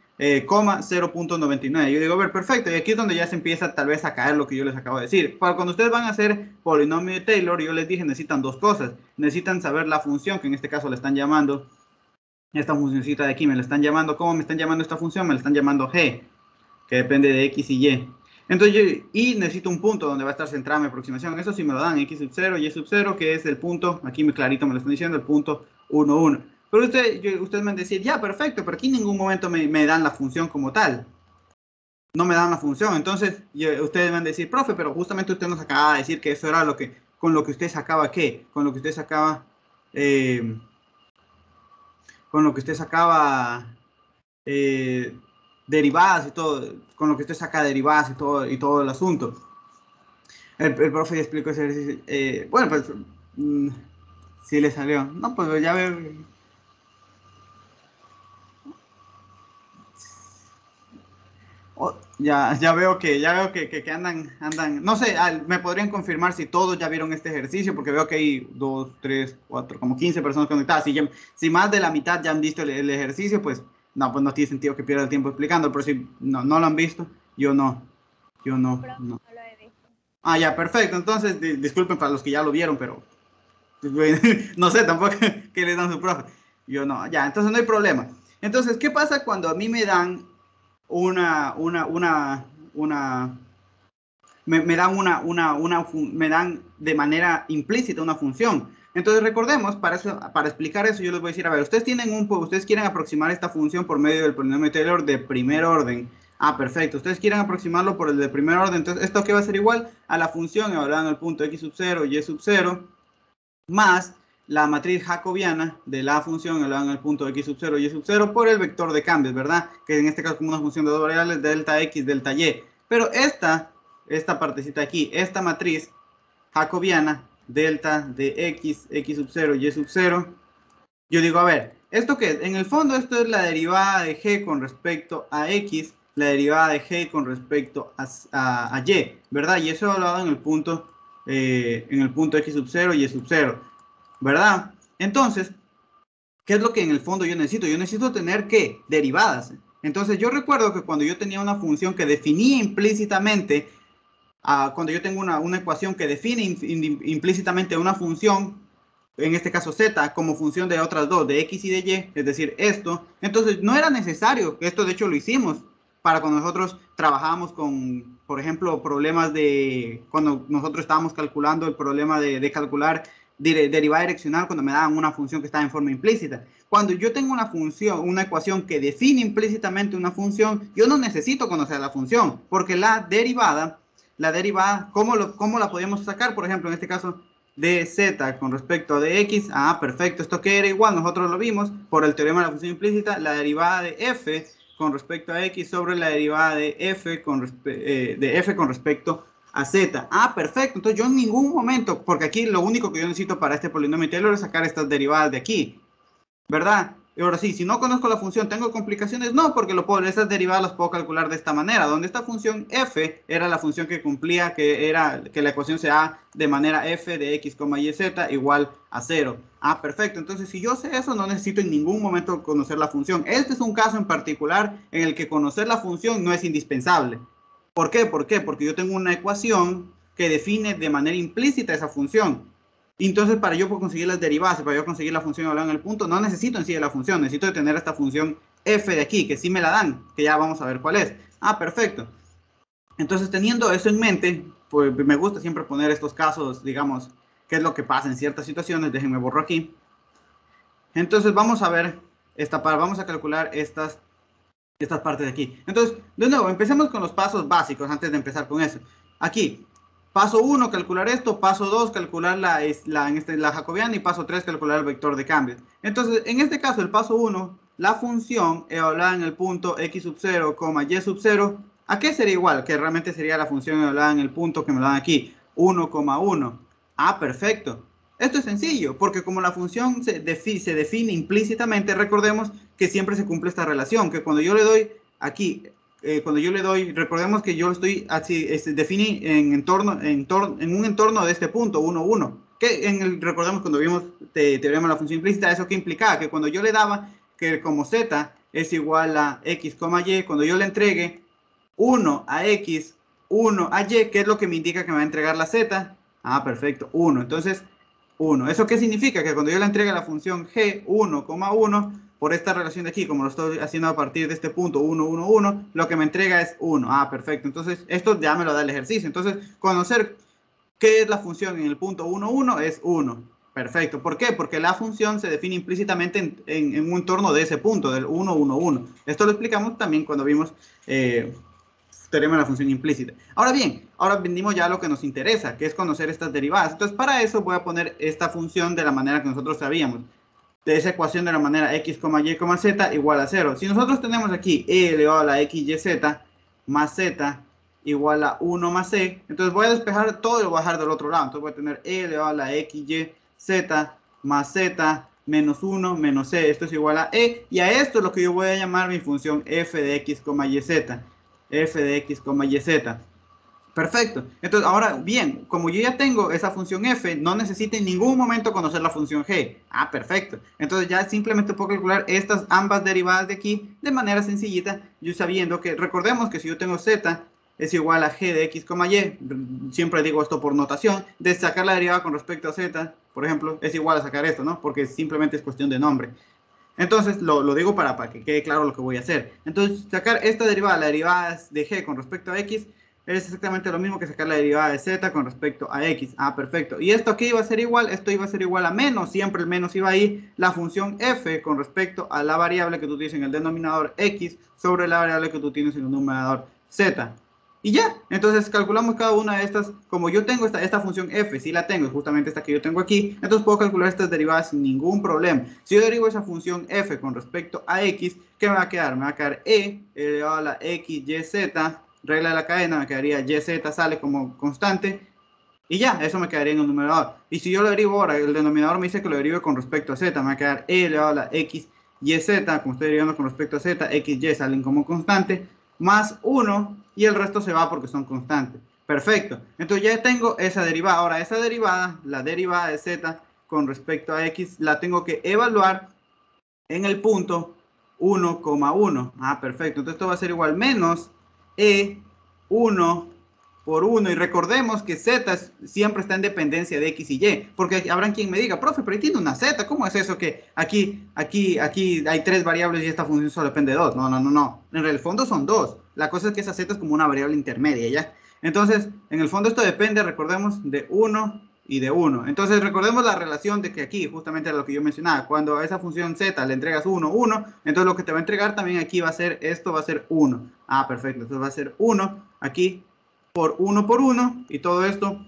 coma 0.99. Yo digo, a ver, perfecto, y aquí es donde ya se empieza tal vez a caer lo que yo les acabo de decir. Para cuando ustedes van a hacer polinomio de Taylor, yo les dije, necesitan dos cosas. Necesitan saber la función, que en este caso le están llamando esta funcioncita de aquí, me la están llamando, ¿cómo me están llamando esta función? Me la están llamando g, que depende de x y y. Entonces, y necesito un punto donde va a estar centrada mi aproximación. Eso sí me lo dan, x sub 0, y sub 0, que es el punto, aquí clarito me lo están diciendo, el punto 1, 1. Pero ustedes me van a decir, ya, perfecto, pero aquí en ningún momento me dan la función como tal. No me dan la función. Entonces, ustedes van a decir, profe, pero justamente usted nos acaba de decir que eso era con lo que usted sacaba, ¿qué? Con lo que usted sacaba... con lo que usted sacaba derivadas y todo, con lo que usted saca derivadas y todo el asunto. El profe ya explicó ese ejercicio. Bueno, pues sí le salió. No, pues ya veo. Ya veo que andan, no sé, me podrían confirmar si todos ya vieron este ejercicio, porque veo que hay 2, 3, 4, como 15 personas conectadas. Si más de la mitad ya han visto el ejercicio, pues no tiene sentido que pierda el tiempo explicando, pero si no lo han visto, yo no. No lo he visto. Ya, perfecto. Entonces, disculpen para los que ya lo vieron, pero no sé tampoco qué les dan su profe. Yo no, ya, entonces no hay problema. Entonces, ¿qué pasa cuando a mí me dan me dan de manera implícita una función? Entonces recordemos, para explicar eso, yo les voy a decir, a ver, ustedes quieren aproximar esta función por medio del polinomio Taylor de primer orden. Perfecto, ustedes quieren aproximarlo por el de primer orden, entonces esto que va a ser igual a la función evaluada en el punto x sub 0 y sub 0 más la matriz jacobiana de la función evaluada en el punto x sub 0 y sub 0 por el vector de cambios, ¿verdad? Que en este caso es como una función de dos variables, delta x, delta y. Pero esta partecita aquí, esta matriz jacobiana, delta de x, x sub 0 y sub 0, yo digo, a ver, ¿esto qué es? En el fondo esto es la derivada de g con respecto a x, la derivada de g con respecto a y, ¿verdad? Y eso evaluado en el punto x sub 0 y sub 0, ¿verdad? Entonces, ¿qué es lo que en el fondo yo necesito? Yo necesito tener, ¿qué? Derivadas. Entonces, yo recuerdo que cuando yo tenía una función que definía implícitamente, cuando yo tengo una ecuación que define implícitamente una función, en este caso z, como función de otras dos, de x y de y, es decir, esto, entonces no era necesario, esto de hecho lo hicimos para cuando nosotros trabajábamos con, por ejemplo, problemas cuando nosotros estábamos calculando el problema de calcular derivada direccional cuando me daban una función que estaba en forma implícita. Cuando yo tengo una ecuación que define implícitamente una función, yo no necesito conocer la función, porque la derivada, ¿cómo la podemos sacar? Por ejemplo, en este caso, de z con respecto a de x, perfecto, esto que era igual, nosotros lo vimos por el teorema de la función implícita, la derivada de f con respecto a x sobre la derivada de f con respecto a z. Perfecto, entonces yo en ningún momento, porque aquí lo único que yo necesito para este polinomio Taylor es sacar estas derivadas de aquí, ¿verdad? Y ahora sí, si no conozco la función, ¿tengo complicaciones? No, porque esas derivadas las puedo calcular de esta manera, donde esta función f era la función que cumplía, que la ecuación sea de manera f de x, y, z igual a 0. Perfecto, entonces si yo sé eso, no necesito en ningún momento conocer la función. Este es un caso en particular en el que conocer la función no es indispensable. ¿Por qué? ¿Por qué? Porque yo tengo una ecuación que define de manera implícita esa función. Entonces, para yo conseguir las derivadas, para yo conseguir la función evaluada en el punto, no necesito en sí de la función, necesito tener esta función f de aquí, que sí me la dan, que ya vamos a ver cuál es. Perfecto. Entonces, teniendo eso en mente, pues me gusta siempre poner estos casos, digamos, qué es lo que pasa en ciertas situaciones. Déjenme borro aquí. Entonces, vamos a ver vamos a calcular estas partes de aquí. Entonces, de nuevo, empecemos con los pasos básicos antes de empezar con eso. Aquí, Paso 1, calcular esto. Paso 2, calcular la jacobiana. Y paso 3, calcular el vector de cambio. Entonces, en este caso, el paso 1, la función evaluada en el punto x sub 0, y sub 0, ¿a qué sería igual? Que realmente sería la función evaluada en el punto que me dan aquí, 1,1. Ah, perfecto. Esto es sencillo, porque como la función se define implícitamente, recordemos que siempre se cumple esta relación, que cuando yo le doy aquí, recordemos que yo estoy así, define en un entorno de este punto, 1, 1. Que recordemos cuando vimos teorema de la función implícita, eso que implicaba que cuando yo le daba que como z es igual a x, y, cuando yo le entregue 1 a x, 1 a y, ¿qué es lo que me indica que me va a entregar la z? Ah, perfecto, 1. Entonces, 1. ¿Eso qué significa? Que cuando yo le entregue la función g, 1, 1, por esta relación de aquí, como lo estoy haciendo a partir de este punto, 1, 1, 1, lo que me entrega es 1. Ah, perfecto. Entonces, esto ya me lo da el ejercicio. Entonces, conocer qué es la función en el punto 1, 1 es 1. Perfecto. ¿Por qué? Porque la función se define implícitamente en un entorno de ese punto, del 1, 1, 1. Esto lo explicamos también cuando vimos teorema de la función implícita. Ahora bien, ahora venimos ya a lo que nos interesa, que es conocer estas derivadas. Entonces, para eso voy a poner esta función de la manera que nosotros sabíamos. De esa ecuación de la manera x, y, z igual a 0. Si nosotros tenemos aquí e elevado a la x, y, z más z igual a 1 más c, entonces voy a despejar todo y lo voy a dejar del otro lado. Entonces voy a tener e elevado a la x, y, z más z menos 1 menos c. Esto es igual a e. Y a esto es lo que yo voy a llamar mi función f de x, y, z. F de x, y, z. Perfecto. Entonces, ahora bien, como yo ya tengo esa función f, no necesito en ningún momento conocer la función g. Ah, perfecto. Entonces ya simplemente puedo calcular estas ambas derivadas de aquí de manera sencillita, yo sabiendo que, recordemos que si yo tengo z es igual a g de x, y, siempre digo esto por notación, de sacar la derivada con respecto a z, por ejemplo, es igual a sacar esto, ¿no? Porque simplemente es cuestión de nombre. Entonces, lo digo para que quede claro lo que voy a hacer. Entonces, sacar esta derivada, la derivada de g con respecto a x, es exactamente lo mismo que sacar la derivada de z con respecto a x. Ah, perfecto. Y esto aquí iba a ser igual, esto iba a ser igual a menos, siempre el menos iba ahí, la función f con respecto a la variable que tú tienes en el denominador x sobre la variable que tú tienes en el numerador z. Y ya, entonces calculamos cada una de estas, como yo tengo esta función f, si la tengo, justamente esta que yo tengo aquí, entonces puedo calcular estas derivadas sin ningún problema. Si yo derivo esa función f con respecto a x, ¿qué me va a quedar? Me va a quedar e elevado a la x, y, z, regla de la cadena, me quedaría y, z sale como constante, y ya, eso me quedaría en el numerador. Y si yo lo derivo ahora, el denominador me dice que lo derive con respecto a z, me va a quedar e elevado a la x, y, z, como estoy derivando con respecto a z, x, y salen como constante, más 1 y el resto se va porque son constantes. Perfecto. Entonces ya tengo esa derivada. Ahora esa derivada, la derivada de z con respecto a x, la tengo que evaluar en el punto 1,1. Ah, perfecto. Entonces esto va a ser igual menos E1 por 1. Y recordemos que z siempre está en dependencia de x y y. Porque habrá quien me diga, profe, pero tiene una z. ¿Cómo es eso que aquí hay 3 variables y esta función solo depende de 2? No. En el fondo son 2. La cosa es que esa z es como una variable intermedia, ¿ya? Entonces, en el fondo esto depende, recordemos, de 1 y de 1. Entonces recordemos la relación de que aquí, justamente era lo que yo mencionaba, cuando a esa función z le entregas 1, 1, entonces lo que te va a entregar también aquí va a ser, esto va a ser 1. Ah, perfecto, entonces va a ser 1 aquí por 1, y todo esto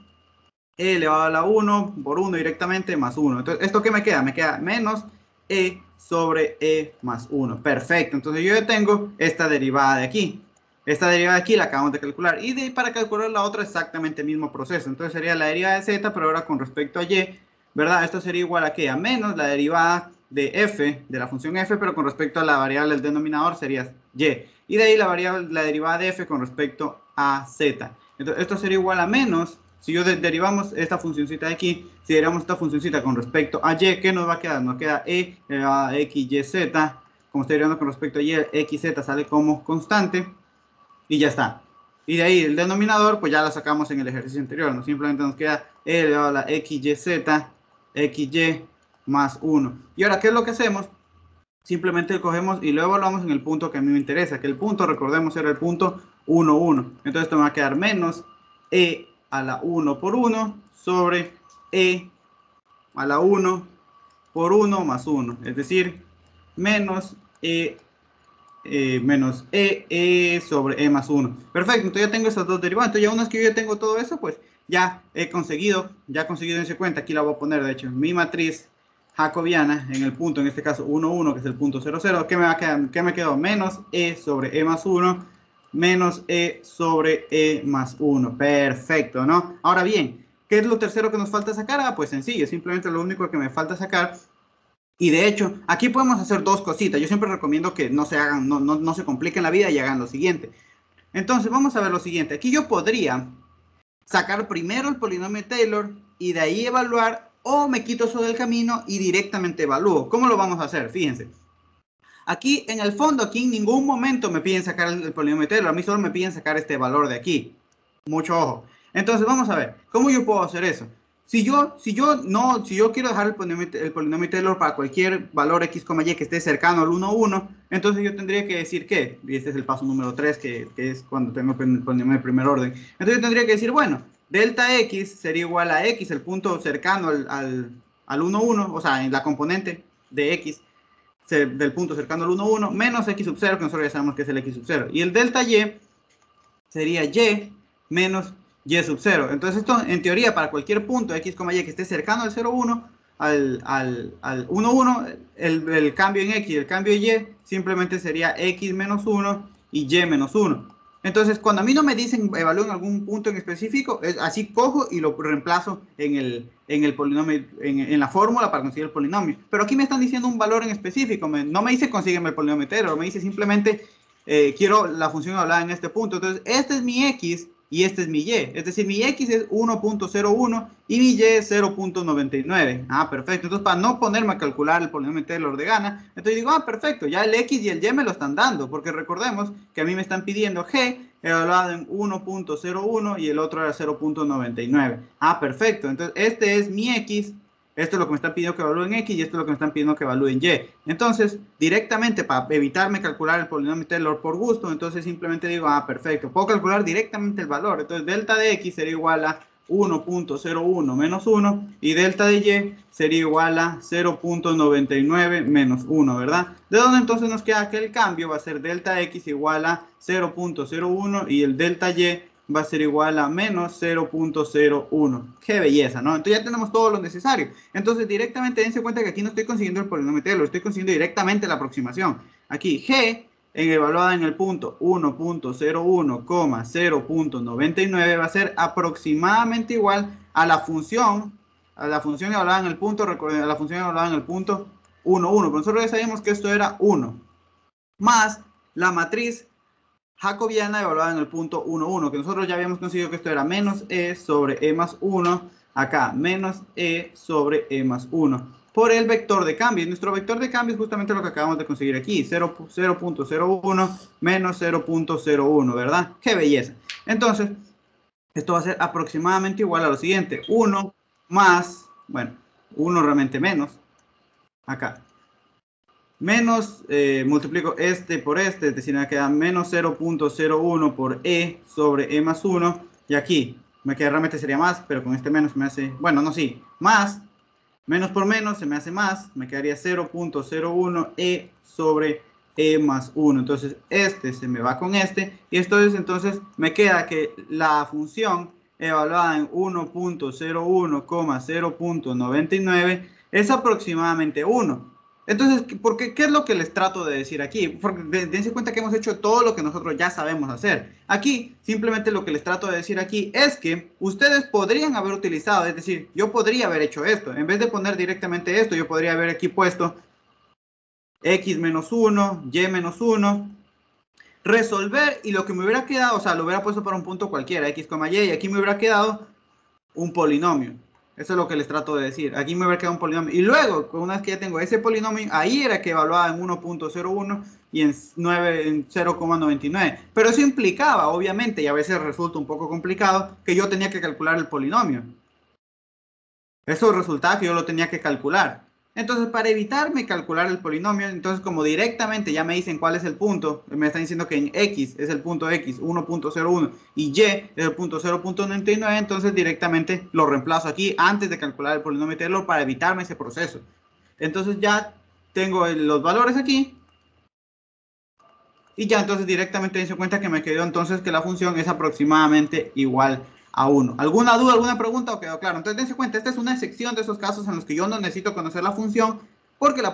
e elevado a la 1 por 1 directamente más 1. Entonces, ¿esto qué me queda? Me queda menos e sobre e más 1. Perfecto, entonces yo ya tengo esta derivada de aquí. Esta derivada de aquí la acabamos de calcular. Y de ahí para calcular la otra exactamente el mismo proceso. Entonces sería la derivada de z, pero ahora con respecto a y, ¿verdad? Esto sería igual a ¿qué? A menos la derivada de f, de la función f, pero con respecto a la variable del denominador sería y. Y de ahí la derivada de f con respecto a z. Entonces esto sería igual a menos, si yo derivamos esta funcioncita de aquí, si derivamos esta funcioncita con respecto a y, ¿qué nos va a quedar? Nos queda e elevado a x, y, z. Como estoy derivando con respecto a y, x, z sale como constante. Y ya está. Y de ahí el denominador, pues ya lo sacamos en el ejercicio anterior, ¿no? Simplemente nos queda e elevado a la x, y, z, x, y más 1. Y ahora, ¿qué es lo que hacemos? Simplemente cogemos y lo evaluamos en el punto que a mí me interesa, que el punto, recordemos, era el punto 1, 1. Entonces esto me va a quedar menos e a la 1 por 1 sobre e a la 1 por 1 más 1. Es decir, menos e menos e sobre e más 1. Perfecto, entonces ya tengo esas dos derivadas. Entonces ya una vez que yo ya tengo todo eso, pues ya he conseguido, dense cuenta, aquí la voy a poner, de hecho, mi matriz jacobiana en el punto, en este caso 1, 1, que es el punto 0, 0. ¿Qué me va a quedar? ¿Qué me quedó? Menos e sobre e más 1, menos e sobre e más 1. Perfecto, ¿no? Ahora bien, ¿qué es lo tercero que nos falta sacar? Ah, pues sencillo, simplemente lo único que me falta sacar. Y de hecho, aquí podemos hacer dos cositas. Yo siempre recomiendo que no se hagan, no se compliquen la vida y hagan lo siguiente. Entonces, vamos a ver lo siguiente. Aquí yo podría sacar primero el polinomio Taylor y de ahí evaluar, o me quito eso del camino y directamente evalúo. ¿Cómo lo vamos a hacer? Fíjense. Aquí, en el fondo, aquí en ningún momento me piden sacar el polinomio Taylor. A mí solo me piden sacar este valor de aquí. Mucho ojo. Entonces, vamos a ver. ¿Cómo yo puedo hacer eso? Si yo quiero dejar el polinomio Taylor para cualquier valor x, y que esté cercano al 1, 1, entonces yo tendría que decir que, y este es el paso número 3, que es cuando tengo el polinomio de primer orden. Entonces yo tendría que decir, bueno, delta x sería igual a x, el punto cercano al 1, 1, o sea, en la componente de x, del punto cercano al 1, 1, menos x sub 0, que nosotros ya sabemos que es el x sub 0. Y el delta y sería y menos y sub 0. Entonces esto, en teoría, para cualquier punto x, y que esté cercano al 0, 1, al 1, 1, el cambio en x y el cambio en y simplemente sería x menos 1 y y menos 1. Entonces, cuando a mí no me dicen evalúen algún punto en específico, así cojo y lo reemplazo en el polinomio, en la fórmula para conseguir el polinomio. Pero aquí me están diciendo un valor en específico. No me dice consígueme el polinomio Taylor, me dice simplemente quiero la función hablada en este punto. Entonces, este es mi x y este es mi y. Es decir, mi x es 1.01 y mi y es 0.99. Ah, perfecto. Entonces, para no ponerme a calcular el polinomio Taylor de gana, entonces digo, ah, perfecto, ya el x y el y me lo están dando, porque recordemos que a mí me están pidiendo g evaluado en 1.01 y el otro era 0.99. Ah, perfecto. Entonces, este es mi x. Esto es lo que me están pidiendo que evalúen X y esto es lo que me están pidiendo que evalúen Y. Entonces, directamente, para evitarme calcular el polinomio Taylor por gusto, entonces simplemente digo, ah, perfecto, puedo calcular directamente el valor. Entonces, delta de X sería igual a 1.01 menos 1 y delta de Y sería igual a 0.99 menos 1, ¿verdad? De donde entonces nos queda que el cambio va a ser delta X igual a 0.01 y el delta Y va a ser igual a menos 0.01. ¡Qué belleza!, ¿no? Entonces ya tenemos todo lo necesario. Entonces directamente dense cuenta que aquí no estoy consiguiendo el polinomio Taylor, estoy consiguiendo directamente la aproximación. Aquí G, evaluada en el punto 1.01, 0.99 va a ser aproximadamente igual a la función evaluada en el punto, recuerden, a la función evaluada en el punto 1, 1. Pero nosotros ya sabíamos que esto era 1, más la matriz jacobiana evaluada en el punto 1, 1, que nosotros ya habíamos conseguido que esto era menos e sobre e más 1, acá menos e sobre e más 1, por el vector de cambio. Y nuestro vector de cambio es justamente lo que acabamos de conseguir aquí, 0.01 menos 0.01, ¿verdad? ¡Qué belleza! Entonces, esto va a ser aproximadamente igual a lo siguiente, 1 más, bueno, 1 realmente menos, acá, menos, multiplico este por este, es decir, me queda menos 0.01 por e sobre e más 1, y aquí me queda, realmente sería más, pero con este menos me hace, bueno, no, sí, más, menos por menos se me hace más, me quedaría 0.01 e sobre e más 1, entonces este se me va con este, y entonces me queda que la función evaluada en 1.01, 0.99 es aproximadamente 1. Entonces, ¿qué es lo que les trato de decir aquí? Porque dense cuenta que hemos hecho todo lo que nosotros ya sabemos hacer. Aquí, simplemente lo que les trato de decir aquí es que ustedes podrían haber utilizado, es decir, yo podría haber hecho esto. En vez de poner directamente esto, yo podría haber aquí puesto x menos 1, y menos 1, resolver, y lo que me hubiera quedado, o sea, lo hubiera puesto para un punto cualquiera, x, y aquí me hubiera quedado un polinomio. Eso es lo que les trato de decir. Aquí me hubiera quedado un polinomio. Y luego, una vez que ya tengo ese polinomio, ahí era que evaluaba en 1.01 y en 0,99. Pero eso implicaba, obviamente, y a veces resulta un poco complicado, que yo tenía que calcular el polinomio. Eso resultaba que yo lo tenía que calcular. Entonces, para evitarme calcular el polinomio, entonces como directamente ya me dicen cuál es el punto, me están diciendo que en x es el punto x 1.01 y y es el punto 0.99, entonces directamente lo reemplazo aquí antes de calcular el polinomio Taylor para evitarme ese proceso. Entonces ya tengo los valores aquí. Y ya entonces directamente dense cuenta que me quedó entonces que la función es aproximadamente igual a 1. ¿Alguna duda, alguna pregunta o quedó claro? Entonces dense cuenta, esta es una excepción de esos casos en los que yo no necesito conocer la función porque los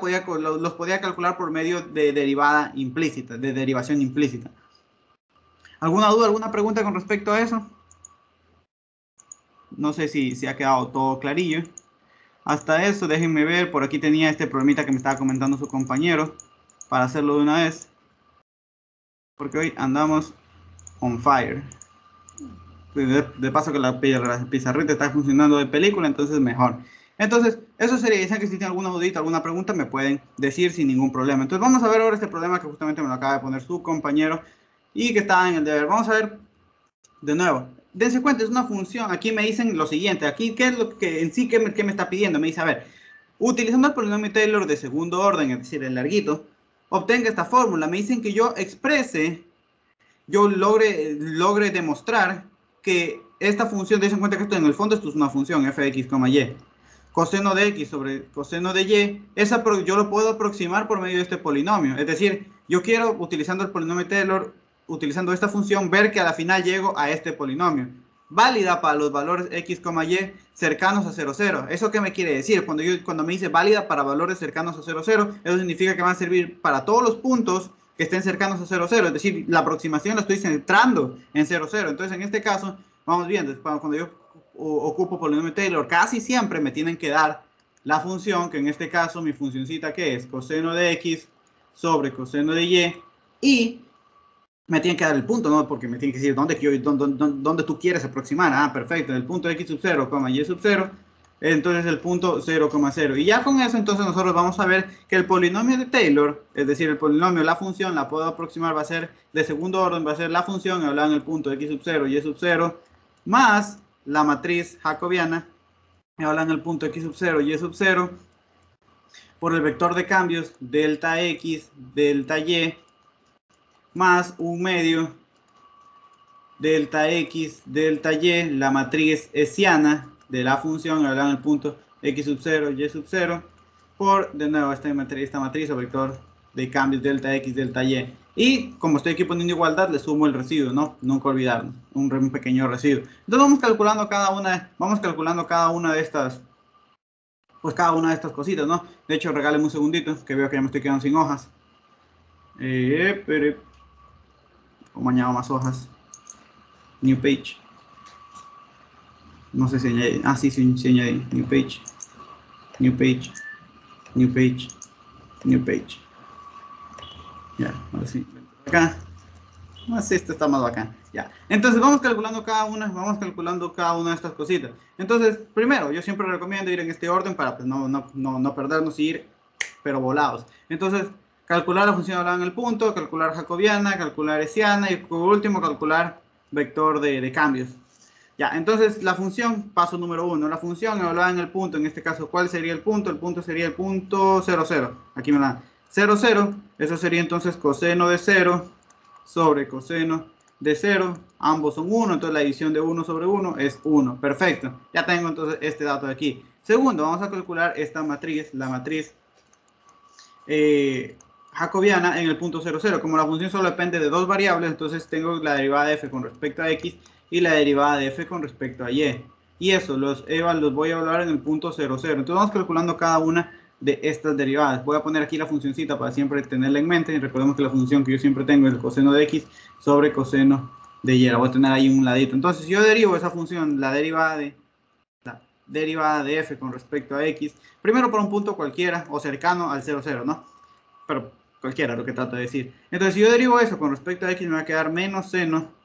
podía calcular por medio de derivada implícita, de derivación implícita. ¿Alguna duda, alguna pregunta con respecto a eso? No sé si ha quedado todo clarillo. Hasta eso, déjenme ver, por aquí tenía este problemita que me estaba comentando su compañero, para hacerlo de una vez, porque hoy andamos on fire. De paso que la pizarrita está funcionando de película, entonces mejor. Entonces, eso sería, dicen que si tienen alguna dudita, alguna pregunta, me pueden decir sin ningún problema. Entonces, vamos a ver ahora este problema que justamente me lo acaba de poner su compañero y que está en el deber. Vamos a ver de nuevo. Dense cuenta, es una función. Aquí me dicen lo siguiente. Aquí, ¿qué es lo que en sí, qué me está pidiendo? Me dice, a ver, utilizando el polinomio Taylor de segundo orden, es decir, el larguito, obtenga esta fórmula. Me dicen que yo exprese, yo logre demostrar que esta función, dense cuenta que esto en el fondo esto es una función, f de x, y. Coseno de x sobre coseno de y, yo lo puedo aproximar por medio de este polinomio. Es decir, yo quiero, utilizando el polinomio Taylor, utilizando esta función, ver que a la final llego a este polinomio. Válida para los valores x, y cercanos a 0, 0. ¿Eso qué me quiere decir? Cuando me dice válida para valores cercanos a 0, 0, eso significa que van a servir para todos los puntos que estén cercanos a 0, 0. Es decir, la aproximación la estoy centrando en 0, 0. Entonces, en este caso, vamos viendo, cuando yo ocupo polinomio Taylor, casi siempre me tienen que dar la función, que en este caso mi funcioncita que es coseno de x sobre coseno de y me tienen que dar el punto, ¿no? Porque me tienen que decir dónde tú quieres aproximar. Ah, perfecto, el punto x sub 0, y sub 0, entonces el punto 0, 0. Y ya con eso, entonces nosotros vamos a ver que el polinomio de Taylor, es decir, el polinomio, la función, la puedo aproximar, va a ser de segundo orden, va a ser la función, hablando en el punto x sub 0, y sub 0, más la matriz jacobiana, hablando en el punto x sub 0, y sub 0, por el vector de cambios, delta x, delta y, más un medio delta x, delta y, la matriz hessiana de la función, hablando del punto x sub 0, y sub 0, por, de nuevo, esta matriz o vector de cambios delta x, delta y. Y como estoy aquí poniendo igualdad, le sumo el residuo, ¿no? Nunca olvidarlo, un pequeño residuo. Entonces vamos calculando cada una de estas, pues cada una de estas cositas, ¿no? De hecho, regáleme un segundito, que veo que ya me estoy quedando sin hojas. Pero, ¿cómo añado más hojas? New page. No sé si añadí. Ah, sí, sí añadí. New page. New page. New page. New page. Ya, ahora sí. Acá. Así esto está más bacán. Ya. Entonces vamos calculando cada una de estas cositas. Entonces, primero, yo siempre recomiendo ir en este orden para pues, no perdernos y ir, pero volados. Entonces, calcular la función hablada en el punto, calcular jacobiana, calcular hessiana y por último calcular vector de cambios. Ya, entonces la función, paso número 1, la función evaluada en el punto, en este caso, ¿cuál sería el punto? El punto sería el punto 0, 0. Aquí me dan 0, 0, eso sería entonces coseno de 0 sobre coseno de 0, ambos son 1, entonces la división de 1 sobre 1 es 1, perfecto. Ya tengo entonces este dato de aquí. Segundo, vamos a calcular esta matriz, la matriz jacobiana en el punto 0, 0. Como la función solo depende de dos variables, entonces tengo la derivada de f con respecto a x y la derivada de f con respecto a y. Y eso los voy a evaluar en el punto 0, 0. Entonces vamos calculando cada una de estas derivadas. Voy a poner aquí la funcioncita para siempre tenerla en mente. Y recordemos que la función que yo siempre tengo es el coseno de x sobre coseno de y. La voy a tener ahí un ladito. Entonces si yo derivo esa función, la derivada de f con respecto a x, primero por un punto cualquiera o cercano al 0, 0, ¿no? Pero cualquiera lo que trato de decir. Entonces, si yo derivo eso con respecto a x, me va a quedar menos seno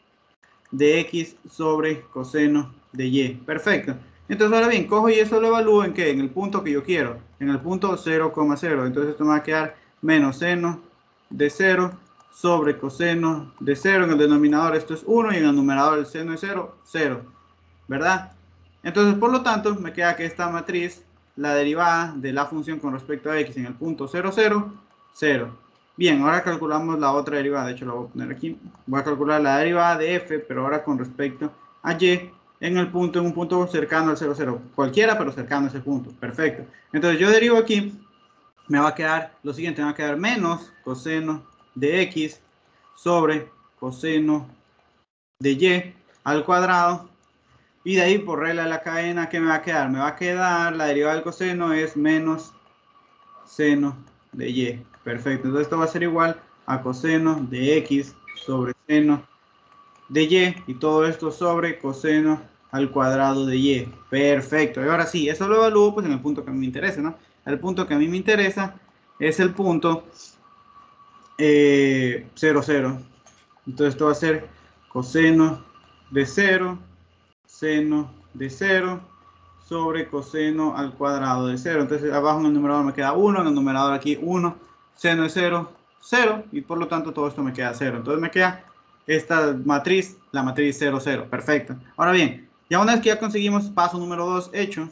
de x sobre coseno de y. Perfecto. Entonces, ahora bien, cojo y eso lo evalúo en ¿qué? En el punto que yo quiero, en el punto 0, 0. Entonces, esto me va a quedar menos seno de 0 sobre coseno de 0. En el denominador esto es 1 y en el numerador el seno de 0, 0. ¿Verdad? Entonces, por lo tanto, me queda que esta matriz, la derivada de la función con respecto a x en el punto 0, 0, 0. Bien, ahora calculamos la otra derivada. De hecho, la voy a poner aquí. Voy a calcular la derivada de f, pero ahora con respecto a y en un punto cercano al 0, 0. Cualquiera, pero cercano a ese punto. Perfecto. Entonces, yo derivo aquí. Me va a quedar lo siguiente. Me va a quedar menos coseno de x sobre coseno de y al cuadrado. Y de ahí, por regla de la cadena, ¿qué me va a quedar? Me va a quedar la derivada del coseno es menos seno de y. Perfecto. Entonces esto va a ser igual a coseno de x sobre seno de y todo esto sobre coseno al cuadrado de y. Perfecto. Y ahora sí, eso lo evalúo pues en el punto que a mí me interesa, ¿no? El punto que a mí me interesa es el punto 0, 0. Entonces esto va a ser coseno de 0, seno de 0 sobre coseno al cuadrado de 0. Entonces abajo en el numerador me queda 1, en el numerador aquí 1, seno de 0, 0, y por lo tanto todo esto me queda 0. Entonces me queda esta matriz, la matriz 0, 0. Perfecto. Ahora bien, ya una vez que ya conseguimos paso número 2 hecho,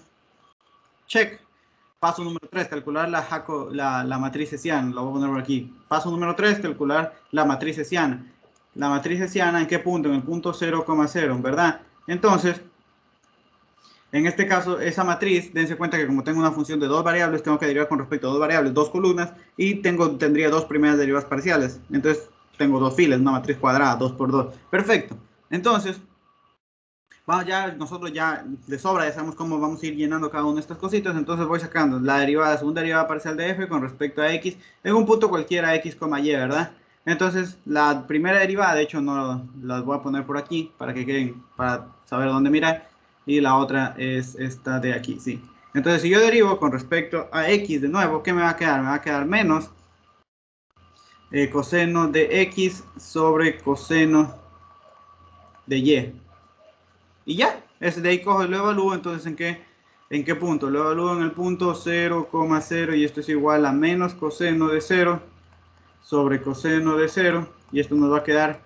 check. Paso número 3, calcular la matriz hessiana. Lo voy a poner por aquí. Paso número 3, calcular la matriz hessiana. La matriz hessiana, ¿en qué punto? En el punto 0,0, ¿verdad? Entonces, en este caso, esa matriz, dense cuenta que como tengo una función de dos variables, tengo que derivar con respecto a dos variables, dos columnas, y tendría dos primeras derivadas parciales. Entonces, tengo dos filas, una matriz cuadrada, 2 por 2. Perfecto. Entonces, nosotros ya de sobra ya sabemos cómo vamos a ir llenando cada una de estas cositas. Entonces voy sacando la derivada, segunda derivada parcial de f con respecto a x en un punto cualquiera x, y, ¿verdad? Entonces la primera derivada, de hecho no las voy a poner por aquí para que queden, para saber dónde mirar, y la otra es esta de aquí, sí. Entonces si yo derivo con respecto a x de nuevo, ¿qué me va a quedar? Me va a quedar menos coseno de x sobre coseno de y. Y ya, de ahí cojo y lo evalúo. Entonces, ¿en qué punto? Lo evalúo en el punto 0,0 y esto es igual a menos coseno de 0 sobre coseno de 0 y esto nos va a quedar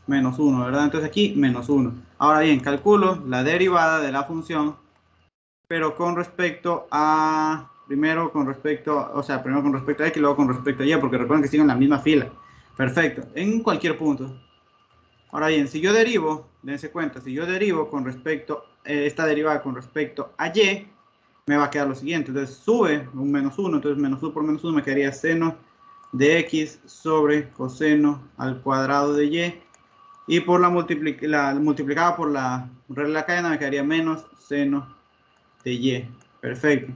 menos 1, ¿verdad? Entonces aquí menos 1. Ahora bien, calculo la derivada de la función, pero con respecto a, primero con respecto a x y luego con respecto a y, porque recuerden que siguen la misma fila. Perfecto, en cualquier punto. Ahora bien, si yo derivo, dense cuenta, si yo derivo con respecto, esta derivada con respecto a y, me va a quedar lo siguiente. Entonces sube un menos 1, entonces menos 1 por menos 1 me quedaría seno de x sobre coseno al cuadrado de y. Y por multiplicada por la regla de la cadena me quedaría menos seno de y. Perfecto.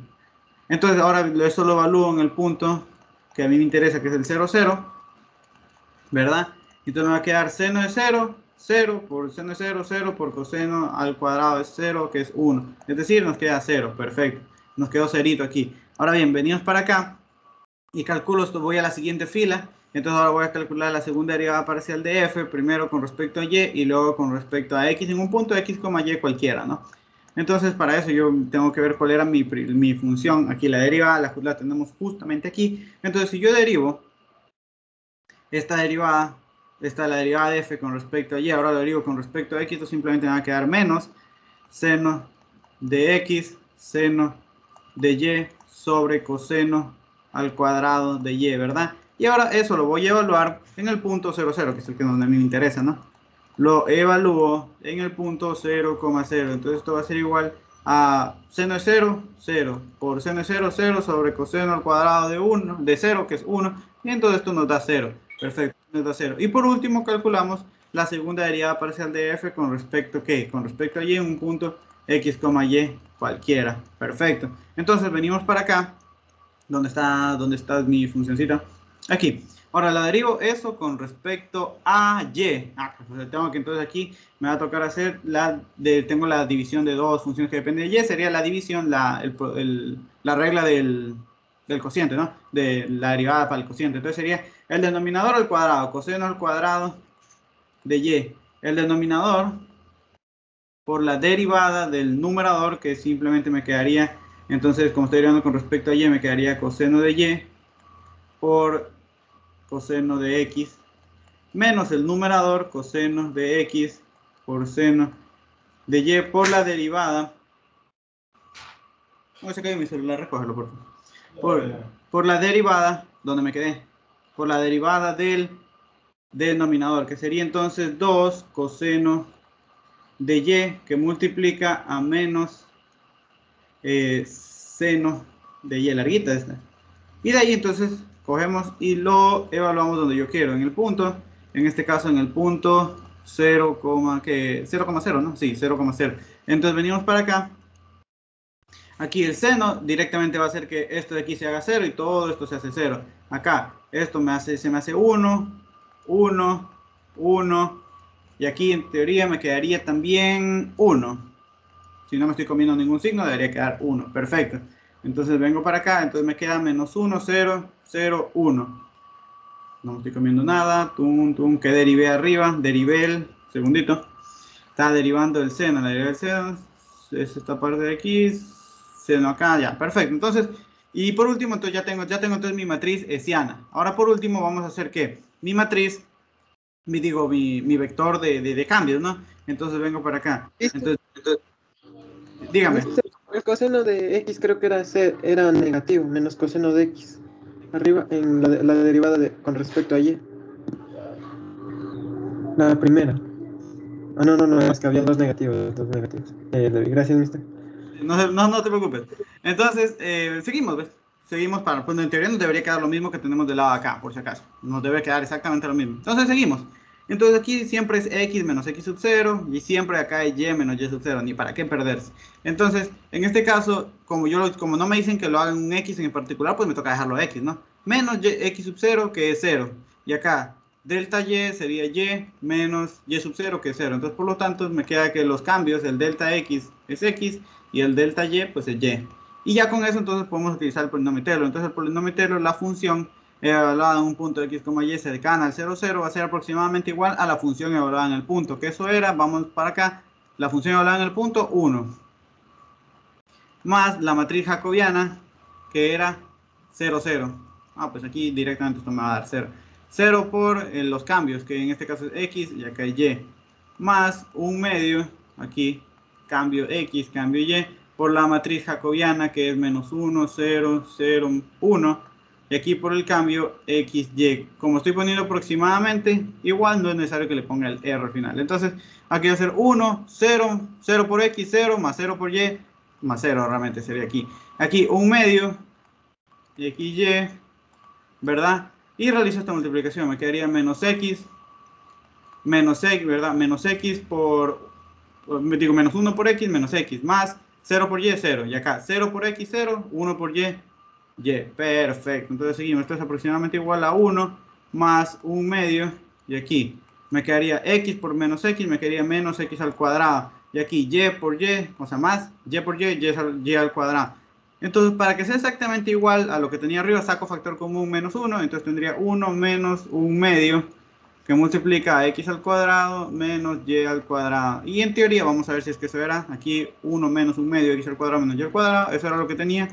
Entonces ahora eso lo evalúo en el punto que a mí me interesa, que es el 0, 0. ¿Verdad? Entonces me va a quedar seno de 0, 0 por seno de 0, 0 por coseno al cuadrado de 0, que es 1. Es decir, nos queda 0. Perfecto. Nos quedó cerito aquí. Ahora bien, venimos para acá y calculo esto. Voy a la siguiente fila. Entonces ahora voy a calcular la segunda derivada parcial de f, primero con respecto a y y luego con respecto a x en un punto x, y cualquiera, ¿no? Entonces para eso yo tengo que ver cuál era mi función. Aquí la derivada la tenemos justamente aquí. Entonces si yo derivo esta derivada, esta es la derivada de f con respecto a y, ahora lo derivo con respecto a x, esto simplemente me va a quedar menos seno de x, seno de y sobre coseno al cuadrado de y, ¿verdad? Y ahora eso lo voy a evaluar en el punto 0, 0, que es el que donde a mí me interesa, ¿no? Lo evalúo en el punto 0,0, entonces esto va a ser igual a seno de 0, 0, por seno de 0, 0 sobre coseno al cuadrado de 0, que es 1, y entonces esto nos da 0. Perfecto, nos da 0. Y por último calculamos la segunda derivada parcial de f con respecto a ¿qué? Con respecto a y en un punto x, y cualquiera. Perfecto. Entonces venimos para acá, ¿dónde está mi funcioncita? Aquí. Ahora la derivo eso con respecto a y. Pues tengo que entonces aquí me va a tocar hacer tengo la división de dos funciones que dependen de y. Sería la división, la regla del cociente, ¿no? De la derivada para el cociente. Entonces sería el denominador al cuadrado, coseno al cuadrado de y. El denominador por la derivada del numerador, que simplemente me quedaría, entonces como estoy derivando con respecto a y, me quedaría coseno de y por coseno de x, menos el numerador coseno de x por seno de y por la derivada. Voy a sacar mi celular, recógelo por favor. Por la derivada, donde me quedé, por la derivada del denominador, que sería entonces 2 coseno de y, que multiplica a menos seno de y, larguita esta. Y de ahí entonces cogemos y lo evaluamos donde yo quiero, en el punto en este caso en el punto 0, ¿qué? 0,0, ¿no? Sí, 0,0. Entonces venimos para acá. Aquí el seno directamente va a hacer que esto de aquí se haga 0 y todo esto se hace 0. Acá esto se me hace 1, 1, 1. Y aquí en teoría me quedaría también 1. Si no me estoy comiendo ningún signo, debería quedar 1. Perfecto. Entonces vengo para acá, entonces me queda menos 1, 0, 0, 1. No me estoy comiendo nada. ¿Qué derivé arriba? Derivé el segundito. Está derivando el seno. La deriva del seno es esta parte de aquí. Seno acá, ya. Perfecto. Entonces, y por último, entonces ya tengo entonces mi matriz hessiana. Ahora por último vamos a hacer ¿qué? Mi matriz, mi vector de cambios, ¿no? Entonces vengo para acá. ¿Viste? Entonces dígame. ¿Viste? El coseno de x creo que era negativo, menos coseno de x. Arriba, en la derivada con respecto a y. La primera. Ah, no, es que había dos negativos, gracias, mister. No te preocupes. Entonces, seguimos, ¿ves? Seguimos para, pues en teoría nos debería quedar lo mismo que tenemos del lado de acá, por si acaso. Nos debe quedar exactamente lo mismo. Entonces, seguimos. Entonces, aquí siempre es x menos x sub 0 y siempre acá es y menos y sub 0, ni para qué perderse. Entonces, en este caso, como no me dicen que lo hagan un x en particular, pues me toca dejarlo x, ¿no? Menos x sub 0, que es 0. Y acá, delta y sería y menos y sub 0, que es 0. Entonces, por lo tanto, me queda que los cambios, el delta x es x y el delta y pues es y. Y ya con eso entonces podemos utilizar el polinomio Taylor. Entonces el polinomio Taylor, la función evaluada en un punto x, y cercana al 0, 0 va a ser aproximadamente igual a la función evaluada en el punto. Que eso era, vamos para acá, la función evaluada en el punto 1. Más la matriz jacobiana, que era 0, 0. Ah, pues aquí directamente esto me va a dar 0. 0 por los cambios, que en este caso es x y acá es y. Más un medio, aquí, cambio x, cambio y, por la matriz jacobiana, que es menos 1, 0, 0, 1. Y aquí por el cambio x, y. Como estoy poniendo aproximadamente, igual no es necesario que le ponga el r al final. Entonces, aquí va a ser 1, 0, 0 por x, 0, más 0 por y, más 0 realmente sería aquí. Aquí un medio, xy, ¿verdad? Y realizo esta multiplicación, me quedaría menos x, ¿verdad? Menos x digo, menos 1 por x, menos x, más 0 por y, 0. Y acá, 0 por x, 0, 1 por y, y. Perfecto. Entonces seguimos. Esto es aproximadamente igual a 1 más un medio. Y aquí me quedaría x por menos x, me quedaría menos x al cuadrado. Y aquí y por y, o sea, más y por y, y al cuadrado. Entonces, para que sea exactamente igual a lo que tenía arriba, saco factor común menos 1. Entonces tendría 1 menos un medio, que multiplica a x al cuadrado menos y al cuadrado. Y en teoría, vamos a ver si es que eso era. Aquí 1 menos un medio, x al cuadrado menos y al cuadrado. Eso era lo que tenía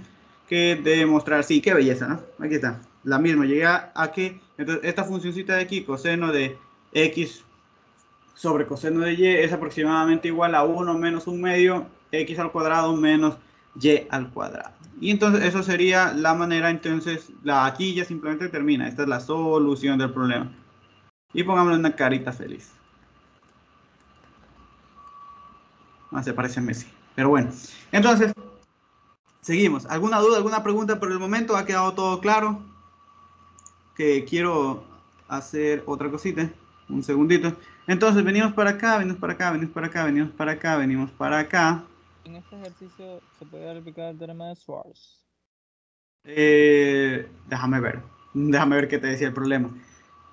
que demostrar. Sí, qué belleza, ¿no? Aquí está. La misma. Llegué a que, entonces, esta funcióncita de aquí, coseno de x sobre coseno de y, es aproximadamente igual a 1 menos un medio, x al cuadrado menos y al cuadrado. Y entonces eso sería la manera, entonces, aquí ya simplemente termina. Esta es la solución del problema. Y pongámosle una carita feliz. Ah, se parece a Messi. Pero bueno. Entonces, seguimos. ¿Alguna duda, alguna pregunta por el momento? ¿Ha quedado todo claro? Que quiero hacer otra cosita. Un segundito. Entonces, venimos para acá, venimos para acá, venimos para acá, venimos para acá, venimos para acá. En este ejercicio se puede aplicar el teorema de Schwarz. Déjame ver. Déjame ver qué te decía el problema.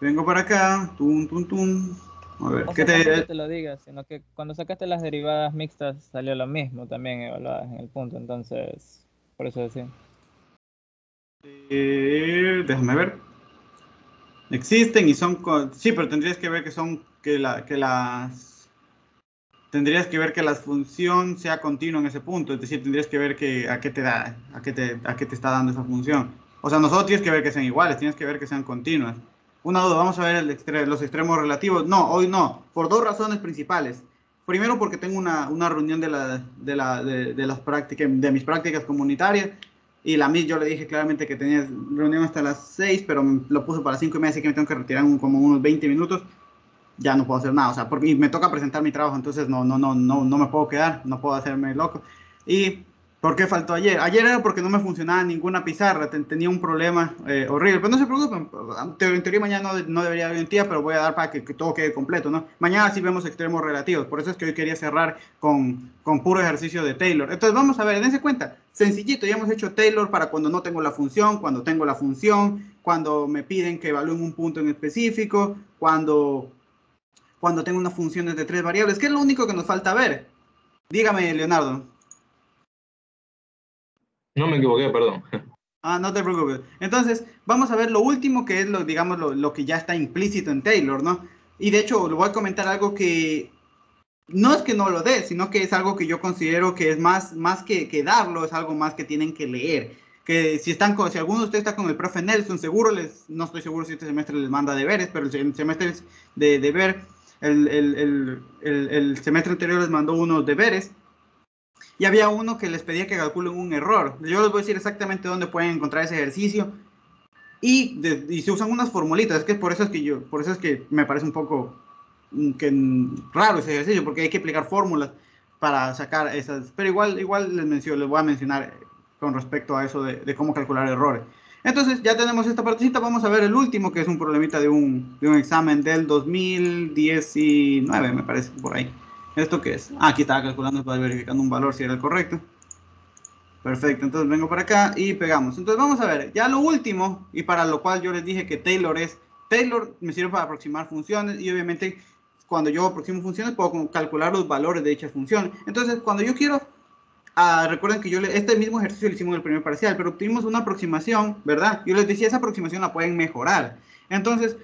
Vengo para acá. A ver, O ¿qué sea, no te...? que te lo digas, sino que cuando sacaste las derivadas mixtas salió lo mismo también evaluadas en el punto, entonces, por eso decía. Déjame ver. Existen y son... Sí, pero tendrías que ver que son... Tendrías que ver que la función sea continua en ese punto. Es decir, tendrías que ver a qué te da, a qué te está dando esa función. O sea, nosotros tienes que ver que sean iguales, tienes que ver que sean continuas. Una duda, vamos a ver los extremos relativos. No, hoy no, por dos razones principales. Primero, porque tengo una reunión de las prácticas, de mis prácticas comunitarias. Y la MIS yo le dije claramente que tenía reunión hasta las 6, pero lo puso para las 5:30, así que me tengo que retirar como unos 20 minutos. Ya no puedo hacer nada, o sea, porque me toca presentar mi trabajo, entonces no me puedo quedar, no puedo hacerme loco. Y ¿Por qué faltó ayer? Ayer era porque no me funcionaba ninguna pizarra, tenía un problema horrible. Pero no se preocupen, en teoría mañana no debería haber un día, pero voy a dar para que todo quede completo, ¿no? Mañana sí vemos extremos relativos, por eso es que hoy quería cerrar con puro ejercicio de Taylor. Entonces vamos a ver, dense cuenta, sencillito, ya hemos hecho Taylor para cuando no tengo la función, cuando tengo la función, cuando me piden que evalúen un punto en específico, cuando tengo unas funciones de 3 variables. ¿Qué es lo único que nos falta ver? Dígame, Leonardo. No me equivoqué, perdón. Ah, no te preocupes. Entonces, vamos a ver lo último que es digamos, lo que ya está implícito en Taylor, ¿no? Y de hecho, le voy a comentar algo que no es que no lo dé, sino que es algo que yo considero que es más que darlo, es algo más que tienen que leer. Que si alguno de ustedes está con el profe Nelson, no estoy seguro si este semestre les manda deberes, pero el semestre de deber, el semestre anterior les mandó unos deberes. Y había uno que les pedía que calculen un error. Yo les voy a decir exactamente dónde pueden encontrar ese ejercicio. Y se usan unas formulitas. Es que por eso es que me parece un poco raro ese ejercicio, porque hay que aplicar fórmulas para sacar esas. Pero igual les voy a mencionar con respecto a eso de cómo calcular errores. Entonces ya tenemos esta partecita. Vamos a ver el último, que es un problemita de un examen del 2019, me parece, por ahí. ¿Esto qué es? Aquí estaba calculando para verificando un valor si era el correcto. Perfecto, entonces vengo para acá y pegamos. Entonces vamos a ver, ya lo último, y para lo cual yo les dije que Taylor me sirve para aproximar funciones, y obviamente cuando yo aproximo funciones puedo calcular los valores de dichas funciones. Entonces cuando yo quiero, recuerden que este mismo ejercicio lo hicimos en el primer parcial, pero obtuvimos una aproximación, ¿verdad? Yo les decía, esa aproximación la pueden mejorar. Entonces,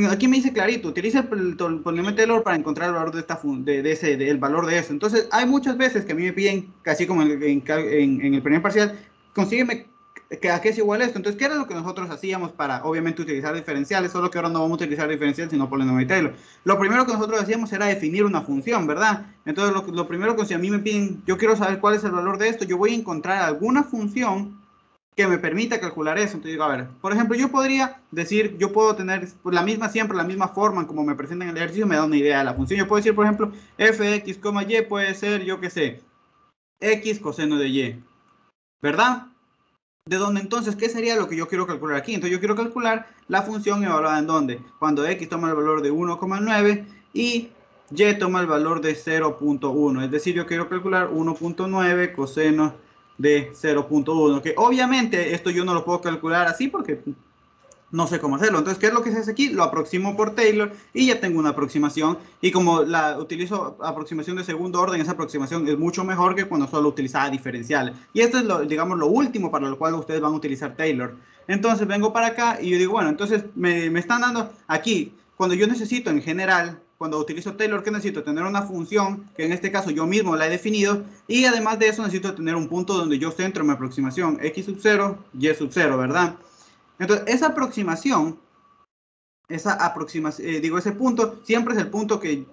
aquí me dice clarito, utiliza el polinomio Taylor para encontrar el valor el valor de eso. Entonces, hay muchas veces que a mí me piden, casi como en el primer parcial, consígueme a qué es igual esto. Entonces, ¿qué era lo que nosotros hacíamos para, obviamente, utilizar diferenciales? Solo que ahora no vamos a utilizar diferenciales, sino polinomio Taylor. Lo primero que nosotros hacíamos era definir una función, ¿verdad? Entonces, lo primero que si a mí me piden, yo quiero saber cuál es el valor de esto, yo voy a encontrar alguna función que me permita calcular eso. Entonces digo, a ver, por ejemplo, yo podría decir, yo puedo tener siempre la misma forma como me presentan en el ejercicio, me da una idea de la función. Yo puedo decir, por ejemplo, f de x, y puede ser, yo qué sé, x coseno de y, ¿verdad? ¿De dónde entonces? ¿Qué sería lo que yo quiero calcular aquí? Entonces yo quiero calcular la función evaluada en dónde. Cuando x toma el valor de 1,9 y y toma el valor de 0,1. Es decir, yo quiero calcular 1,9 coseno de 0,1. Que obviamente esto yo no lo puedo calcular así porque no sé cómo hacerlo. Entonces, ¿qué es lo que se hace aquí? Lo aproximo por Taylor y ya tengo una aproximación. Y como utilizo aproximación de segundo orden, esa aproximación es mucho mejor que cuando solo utilizaba diferenciales. Y esto es, digamos, lo último para lo cual ustedes van a utilizar Taylor. Entonces, vengo para acá y yo digo, bueno, entonces me están dando aquí, cuando yo necesito en general, cuando utilizo Taylor, ¿qué necesito? Tener una función, que en este caso yo mismo la he definido, y además de eso necesito tener un punto donde yo centro mi aproximación, x sub 0, y sub 0, ¿verdad? Entonces, esa aproximación, ese punto, siempre es el punto que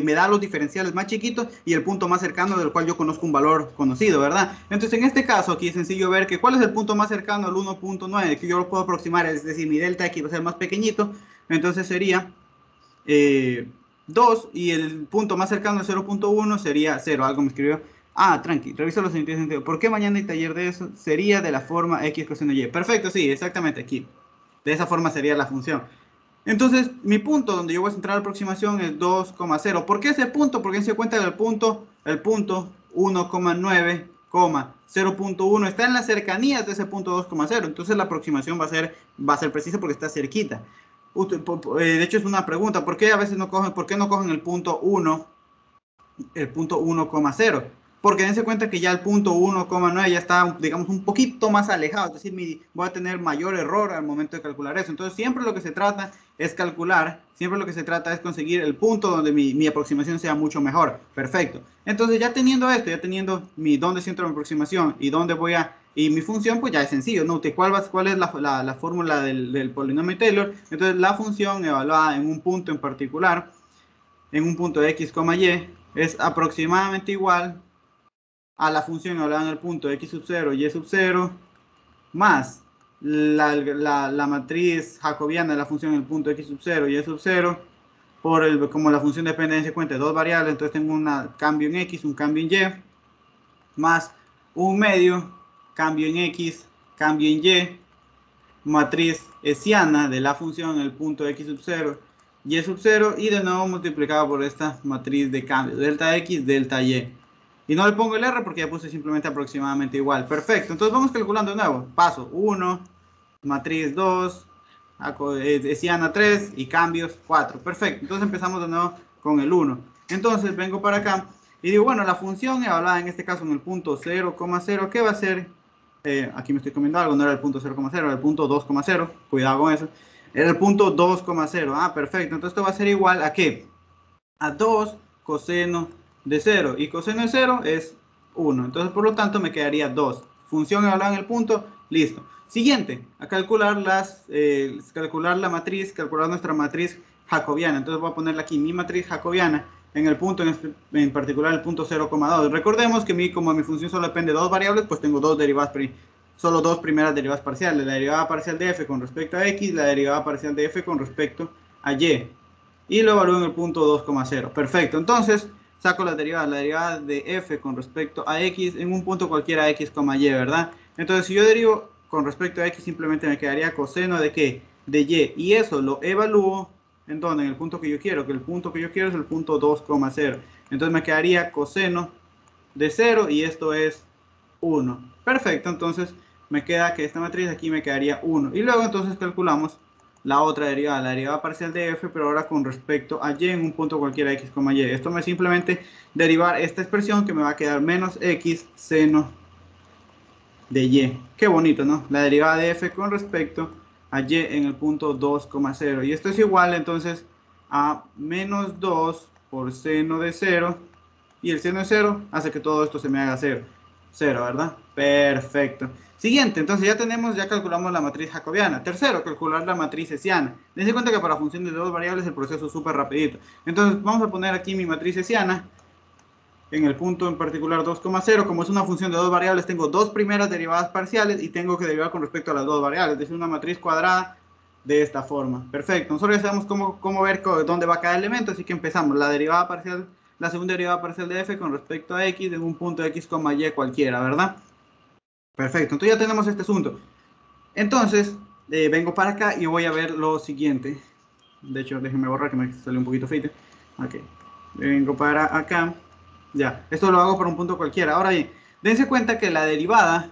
me da los diferenciales más chiquitos y el punto más cercano del cual yo conozco un valor conocido, ¿verdad? Entonces, en este caso, aquí es sencillo ver que cuál es el punto más cercano al 1,9, que yo lo puedo aproximar, es decir, mi delta aquí va a ser más pequeñito, entonces sería 2, y el punto más cercano al 0,1 sería 0, algo me escribió. Tranqui, revisa los sentidos. ¿Por qué mañana hay taller de eso? Sería de la forma x coseno y. Perfecto, sí, exactamente aquí. De esa forma sería la función. Entonces, mi punto donde yo voy a centrar la aproximación es 2,0. ¿Por qué ese punto? Porque se cuenta del punto 1,9, 0,1 está en las cercanías de ese punto 2,0. Entonces, la aproximación va a ser precisa porque está cerquita. De hecho, es una pregunta. ¿Por qué a veces no cogen el punto 1, el punto 1,0? Porque dense cuenta que ya el punto 1,9 ya está, digamos, un poquito más alejado, es decir, voy a tener mayor error al momento de calcular eso. Entonces, siempre lo que se trata es conseguir el punto donde mi aproximación sea mucho mejor. Perfecto. Entonces, ya teniendo esto, dónde centro mi aproximación y y mi función, pues ya es sencillo, ¿no? ¿Cuál es la fórmula del polinomio Taylor? Entonces, la función evaluada en un punto en particular, en un punto de x, y, es aproximadamente igual a la función evaluada en el punto x sub 0, y sub 0, más la matriz jacobiana de la función en el punto x sub 0, y sub 0, como la función depende de dos variables, entonces tengo un cambio en x, un cambio en y, más un medio, cambio en X, cambio en Y, matriz hessiana de la función en el punto X sub 0, Y sub 0, y de nuevo multiplicado por esta matriz de cambio, delta X, delta Y. Y no le pongo el R porque ya puse simplemente aproximadamente igual. Perfecto, entonces vamos calculando de nuevo. Paso 1, matriz 2, hessiana 3 y cambios 4. Perfecto, entonces empezamos de nuevo con el 1. Entonces vengo para acá y digo, bueno, la función evaluada en este caso en el punto 0,0, ¿qué va a ser? Aquí me estoy comiendo algo, no era el punto 0,0, era el punto 2,0. Cuidado con eso. Era el punto 2,0. Ah, perfecto. Entonces esto va a ser igual a ¿qué? A 2 coseno de 0. Y coseno de 0 es 1. Entonces, por lo tanto, me quedaría 2. Función evaluada en el punto. Listo. Siguiente, a calcular calcular la matriz, calcular nuestra matriz jacobiana. Entonces voy a ponerle aquí mi matriz jacobiana en el punto, en particular el punto 0,2. Recordemos que como mi función solo depende de dos variables, pues tengo dos derivadas, solo dos primeras derivadas parciales. La derivada parcial de f con respecto a x, la derivada parcial de f con respecto a y. Y lo evalúo en el punto 2,0. Perfecto, entonces saco la derivada de f con respecto a x en un punto cualquiera x, y, ¿verdad? Entonces si yo derivo con respecto a x, simplemente me quedaría coseno de ¿qué? De y. Y eso lo evalúo ¿en dónde? En el punto que yo quiero, que el punto que yo quiero es el punto 2,0. Entonces me quedaría coseno de 0 y esto es 1. Perfecto, entonces me queda que esta matriz aquí me quedaría 1. Y luego entonces calculamos la otra derivada, la derivada parcial de f, pero ahora con respecto a y en un punto cualquiera x, y. Esto me simplemente derivar esta expresión que me va a quedar menos x seno de y. Qué bonito, ¿no? La derivada de f con respecto a y en el punto 2,0. Y esto es igual entonces a menos 2 por seno de 0. Y el seno de 0 hace que todo esto se me haga 0. 0, ¿verdad? Perfecto. Siguiente, entonces ya calculamos la matriz jacobiana. Tercero, calcular la matriz hessiana. Dense cuenta que para funciones de dos variables el proceso es súper rapidito. Entonces vamos a poner aquí mi matriz hessiana en el punto en particular 2,0. Como es una función de dos variables, tengo dos primeras derivadas parciales y tengo que derivar con respecto a las dos variables. Es decir, una matriz cuadrada de esta forma. Perfecto. Nosotros ya sabemos cómo ver dónde va cada elemento, así que empezamos. La segunda derivada parcial de f con respecto a x en un punto x, y cualquiera, ¿verdad? Perfecto. Entonces ya tenemos este asunto. Entonces, vengo para acá y voy a ver lo siguiente. De hecho, déjenme borrar que me salió un poquito feito. Ok. Vengo para acá. Ya, esto lo hago para un punto cualquiera. Ahora bien, dense cuenta que la derivada,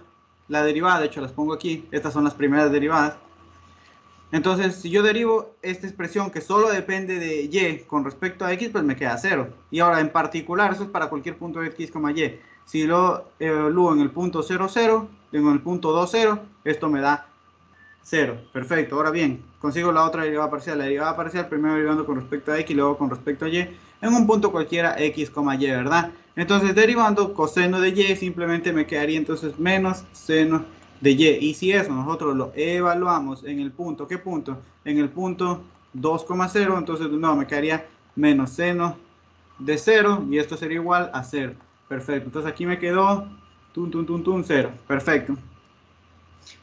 de hecho las pongo aquí, estas son las primeras derivadas. Entonces, si yo derivo esta expresión que solo depende de y con respecto a x, pues me queda 0. Y ahora, en particular, eso es para cualquier punto de x, y. Si lo evalúo en el punto 0, 0, tengo en el punto 2, 0, esto me da 0. Perfecto. Ahora bien, consigo la otra derivada parcial. La derivada parcial primero derivando con respecto a x y luego con respecto a y en un punto cualquiera x, y, ¿verdad? Entonces, derivando coseno de y, simplemente me quedaría entonces menos seno de y. Y si eso nosotros lo evaluamos en el punto, ¿qué punto? En el punto 2,0, entonces no, me quedaría menos seno de 0 y esto sería igual a 0. Perfecto. Entonces aquí me quedó 0. Perfecto.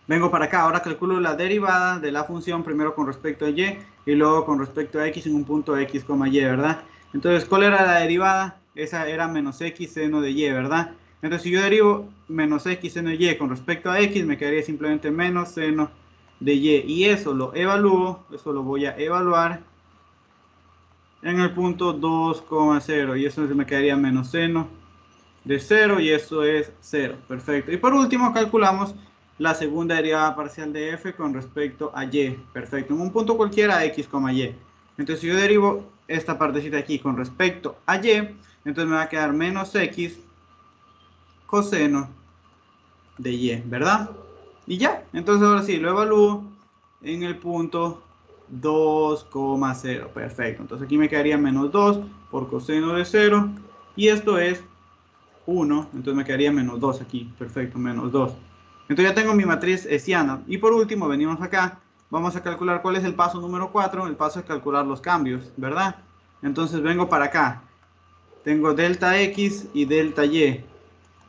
Vengo para acá, ahora calculo la derivada de la función primero con respecto a y luego con respecto a x en un punto x, y, ¿verdad? Entonces, ¿cuál era la derivada? Esa era menos x seno de y, ¿verdad? Entonces, si yo derivo menos x seno de y con respecto a x, me quedaría simplemente menos seno de y. Y eso lo evalúo, eso lo voy a evaluar en el punto 2,0. Y eso me quedaría menos seno de 0 y eso es 0. Perfecto. Y por último calculamos la segunda derivada parcial de f con respecto a y. Perfecto. En un punto cualquiera x, y. Entonces si yo derivo esta partecita aquí con respecto a y, entonces me va a quedar menos x coseno de y, ¿verdad? Y ya. Entonces ahora sí, lo evalúo en el punto 2,0. Perfecto. Entonces aquí me quedaría menos 2 por coseno de 0 y esto es 1, entonces me quedaría menos 2 aquí. Perfecto, menos 2. Entonces ya tengo mi matriz hessiana. Y por último, venimos acá. Vamos a calcular cuál es el paso número 4. El paso es calcular los cambios, ¿verdad? Entonces vengo para acá. Tengo delta x y delta y.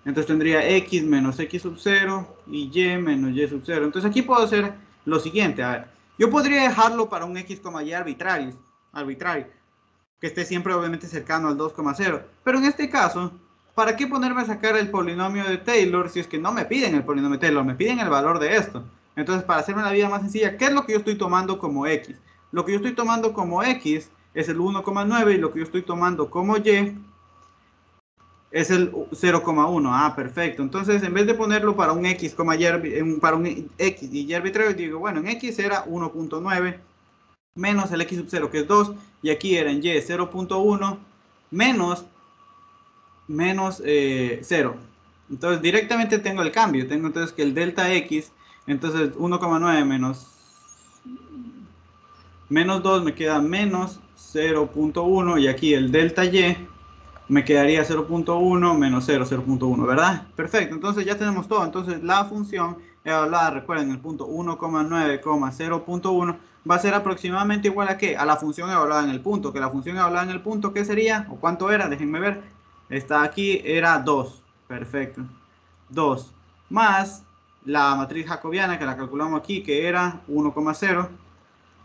Entonces tendría x menos x sub 0 y y menos y sub 0. Entonces aquí puedo hacer lo siguiente. A ver, yo podría dejarlo para un x, y arbitrario, que esté siempre obviamente cercano al 2,0. Pero en este caso, ¿para qué ponerme a sacar el polinomio de Taylor si es que no me piden el polinomio de Taylor, me piden el valor de esto? Entonces, para hacerme la vida más sencilla, ¿qué es lo que yo estoy tomando como X? Lo que yo estoy tomando como X es el 1,9 y lo que yo estoy tomando como Y es el 0,1. Ah, perfecto. Entonces, en vez de ponerlo para un X, para un X y Y arbitrario, digo, bueno, en X era 1,9 menos el X sub 0, que es 2, y aquí era en Y 0,1 menos 0. Entonces, directamente tengo el cambio. Tengo entonces que el delta X, entonces 1,9 menos 2 me queda menos 0,1, y aquí el delta Y me quedaría 0,1 menos 0, 0,1, ¿verdad? Perfecto, entonces ya tenemos todo. Entonces la función evaluada, recuerden, el punto 1,9, 0,1 va a ser aproximadamente igual a ¿qué? A la función evaluada en el punto. Que la función evaluada en el punto, ¿qué sería? ¿O cuánto era? Déjenme ver. Está aquí, era 2. Perfecto. 2 más la matriz jacobiana que la calculamos aquí, que era 1,0.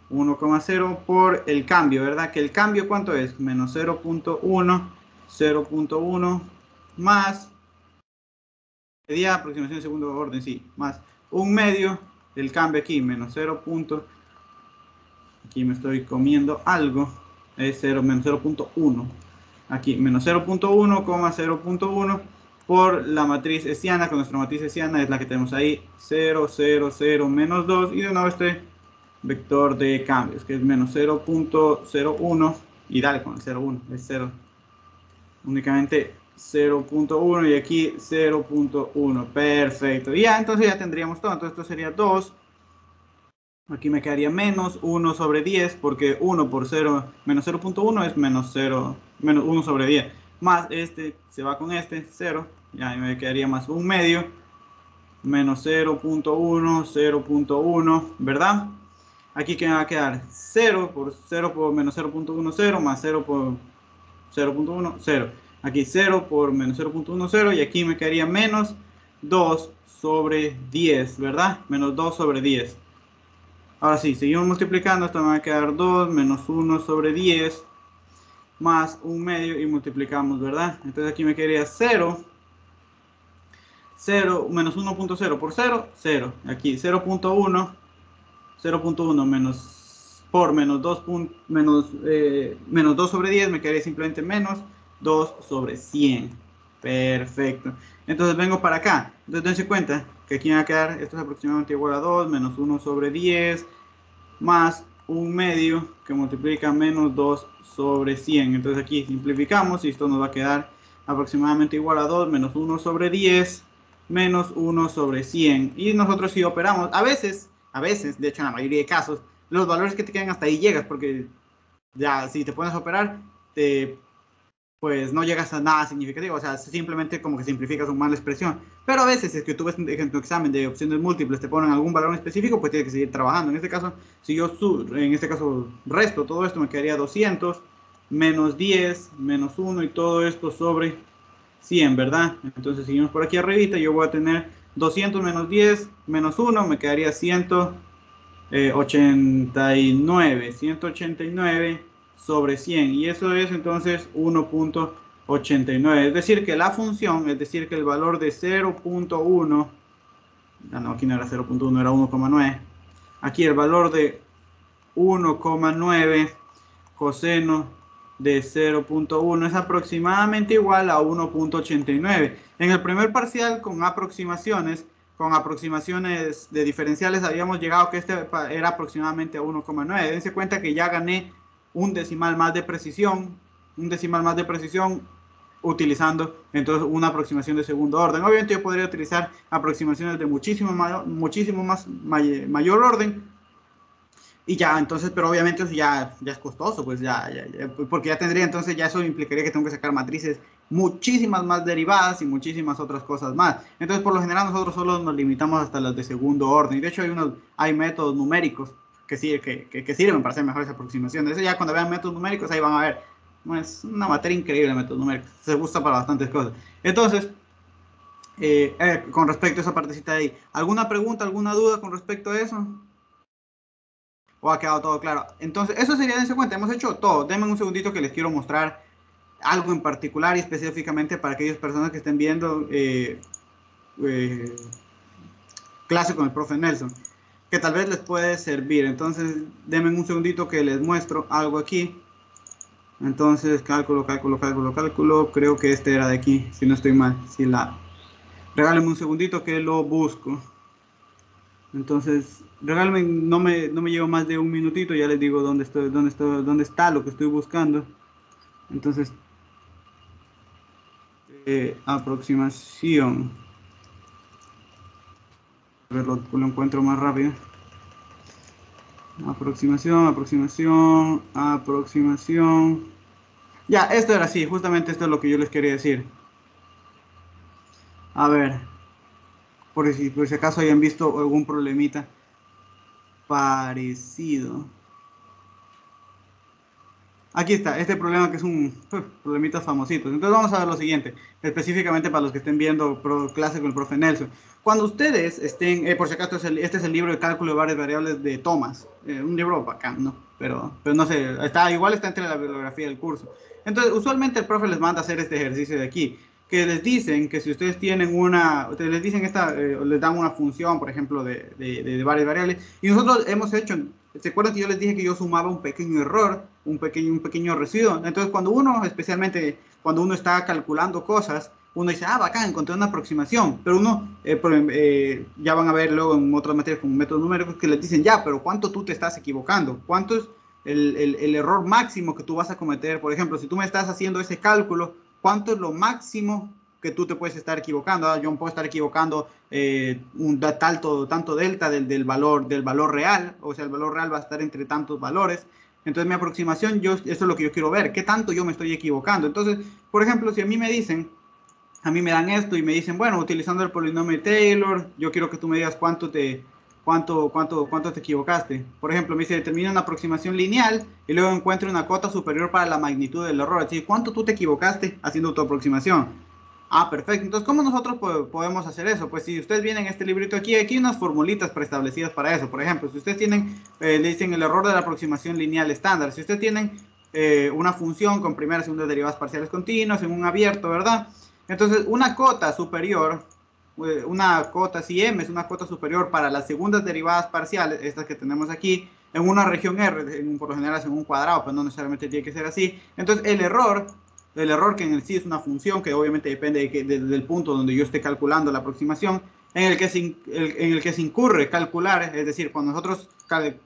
1,0 por el cambio, ¿verdad? Que el cambio, ¿cuánto es? Menos 0,1, 0,1 más, sería aproximación de segundo orden, sí, más un medio del cambio aquí, menos 0. Aquí me estoy comiendo algo, es 0, menos 0,1. Aquí, menos 0,1, 0,1 por la matriz hessiana, que nuestra matriz hessiana es la que tenemos ahí, 0, 0, 0, menos 2, y de nuevo este vector de cambios, que es menos 0,01, y dale con el 0,1, es 0, únicamente 0,1, y aquí 0,1, perfecto, y ya, entonces ya tendríamos todo. Entonces esto sería 2, aquí me quedaría menos 1 sobre 10, porque 1 por 0, menos 0,1 es menos 0, menos 1 sobre 10, más este se va con este, 0, ya me quedaría más un medio, menos 0,1, 0,1, ¿verdad? Aquí que me va a quedar 0 por menos 0,1, 0, más 0 por 0,1, 0. Aquí 0 por menos 0,1, 0, y aquí me quedaría menos 2 sobre 10, ¿verdad? Menos 2 sobre 10. Ahora sí, seguimos multiplicando. Esto me va a quedar 2 menos 1 sobre 10 más un medio, y multiplicamos, ¿verdad? Entonces aquí me quedaría 0. 0 menos 1.0 por 0, 0. Aquí 0.1, 0.1 menos por menos 2, menos 2 sobre 10 me quedaría simplemente menos 2 sobre 100. Perfecto. Entonces vengo para acá. Entonces dense cuenta que aquí me va a quedar, esto es aproximadamente igual a 2 menos 1 sobre 10 más un medio que multiplica menos 2 sobre 100. Entonces aquí simplificamos y esto nos va a quedar aproximadamente igual a 2 menos 1 sobre 10 menos 1 sobre 100. Y nosotros si operamos, a veces, de hecho en la mayoría de casos, los valores que te quedan hasta ahí llegas, porque ya si te pones a operar, pues no llegas a nada significativo, o sea, simplemente como que simplificas un mal la expresión. Pero a veces, es que tú ves en tu examen de opciones múltiples, te ponen algún valor específico, pues tienes que seguir trabajando. En este caso, si yo resto todo esto, me quedaría 200 menos 10 menos 1 y todo esto sobre 100, ¿verdad? Entonces seguimos por aquí arribita, yo voy a tener 200 menos 10 menos 1, me quedaría 189 sobre 100, y eso es entonces 1.89. Es decir que la función, es decir que el valor de 0.1, no, aquí no era 0.1, era 1,9. Aquí el valor de 1,9 coseno de 0.1 es aproximadamente igual a 1.89. En el primer parcial con aproximaciones de diferenciales habíamos llegado que este era aproximadamente a 1,9. Dense cuenta que ya gané un decimal más de precisión, utilizando entonces una aproximación de segundo orden. Obviamente yo podría utilizar aproximaciones de muchísimo más mayor orden, y ya, entonces, pero obviamente eso ya es costoso, pues porque ya tendría, entonces ya eso implicaría que tengo que sacar matrices, muchísimas más derivadas y muchísimas otras cosas más. Entonces, por lo general, nosotros solo nos limitamos hasta las de segundo orden. Y de hecho, hay métodos numéricos que sirven para hacer mejores aproximaciones. Eso ya cuando vean métodos numéricos, ahí van a ver, es una materia increíble, métodos numéricos. Se usa para bastantes cosas. Entonces, con respecto a esa partecita de ahí, ¿alguna pregunta, alguna duda con respecto a eso? ¿O ha quedado todo claro? Entonces, eso sería, dense cuenta, hemos hecho todo. Denme un segundito que les quiero mostrar algo en particular y específicamente para aquellas personas que estén viendo clase con el profe Nelson, que tal vez les puede servir. Entonces, denme un segundito que les muestro algo aquí. Entonces, cálculo, creo que este era de aquí, si no estoy mal. Regálenme un segundito que lo busco. Entonces, regálenme, no me llevo más de un minutito, ya les digo dónde está lo que estoy buscando. Entonces, aproximación. A ver, lo encuentro más rápido. Aproximación. Ya, esto era así, justamente esto es lo que yo les quería decir. A ver, por si acaso hayan visto algún problemita parecido. Aquí está, este problema que es un problemita famosito. Entonces vamos a ver lo siguiente, específicamente para los que estén viendo clase con el profe Nelson. Cuando ustedes estén, por si acaso este es el libro de cálculo de varias variables de Thomas, un libro bacán, ¿no? Pero no sé, igual está entre la bibliografía del curso. Entonces usualmente el profe les manda a hacer este ejercicio de aquí, que les dicen que si ustedes tienen les dicen les dan una función, por ejemplo, de varias variables, y nosotros hemos hecho, ¿se acuerdan que yo les dije que yo sumaba un pequeño error, un pequeño residuo? Entonces cuando uno, especialmente cuando uno está calculando cosas, uno dice, bacán, encontré una aproximación, pero uno, ya van a ver luego en otras materias como métodos numéricos que les dicen, ya, pero ¿cuánto tú te estás equivocando? ¿Cuánto es el error máximo que tú vas a cometer? Por ejemplo, si tú me estás haciendo ese cálculo, ¿cuánto es lo máximo que tú te puedes estar equivocando? Yo me puedo estar equivocando tanto delta del valor real, o sea, el valor real va a estar entre tantos valores. Entonces mi aproximación, eso es lo que yo quiero ver, qué tanto yo me estoy equivocando. Entonces, por ejemplo, si a mí me dan esto y me dicen, bueno, utilizando el polinomio Taylor, yo quiero que tú me digas cuánto te equivocaste. Por ejemplo, me dice, determina una aproximación lineal y luego encuentre una cota superior para la magnitud del error. Así, ¿cuánto tú te equivocaste haciendo tu aproximación? Perfecto. Entonces, ¿cómo nosotros podemos hacer eso? Pues si ustedes vienen a este librito aquí hay unas formulitas preestablecidas para eso. Por ejemplo, si ustedes tienen, le dicen el error de la aproximación lineal estándar. Si ustedes tienen una función con primeras y segundas derivadas parciales continuas en un abierto, ¿verdad? Entonces, una cota superior, si m es una cota superior para las segundas derivadas parciales, estas que tenemos aquí, en una región R, por lo general es en un cuadrado, pero no necesariamente tiene que ser así. Entonces, el error que en el sí es una función que obviamente depende del punto donde yo esté calculando la aproximación, en el que se incurre calcular, es decir, cuando nosotros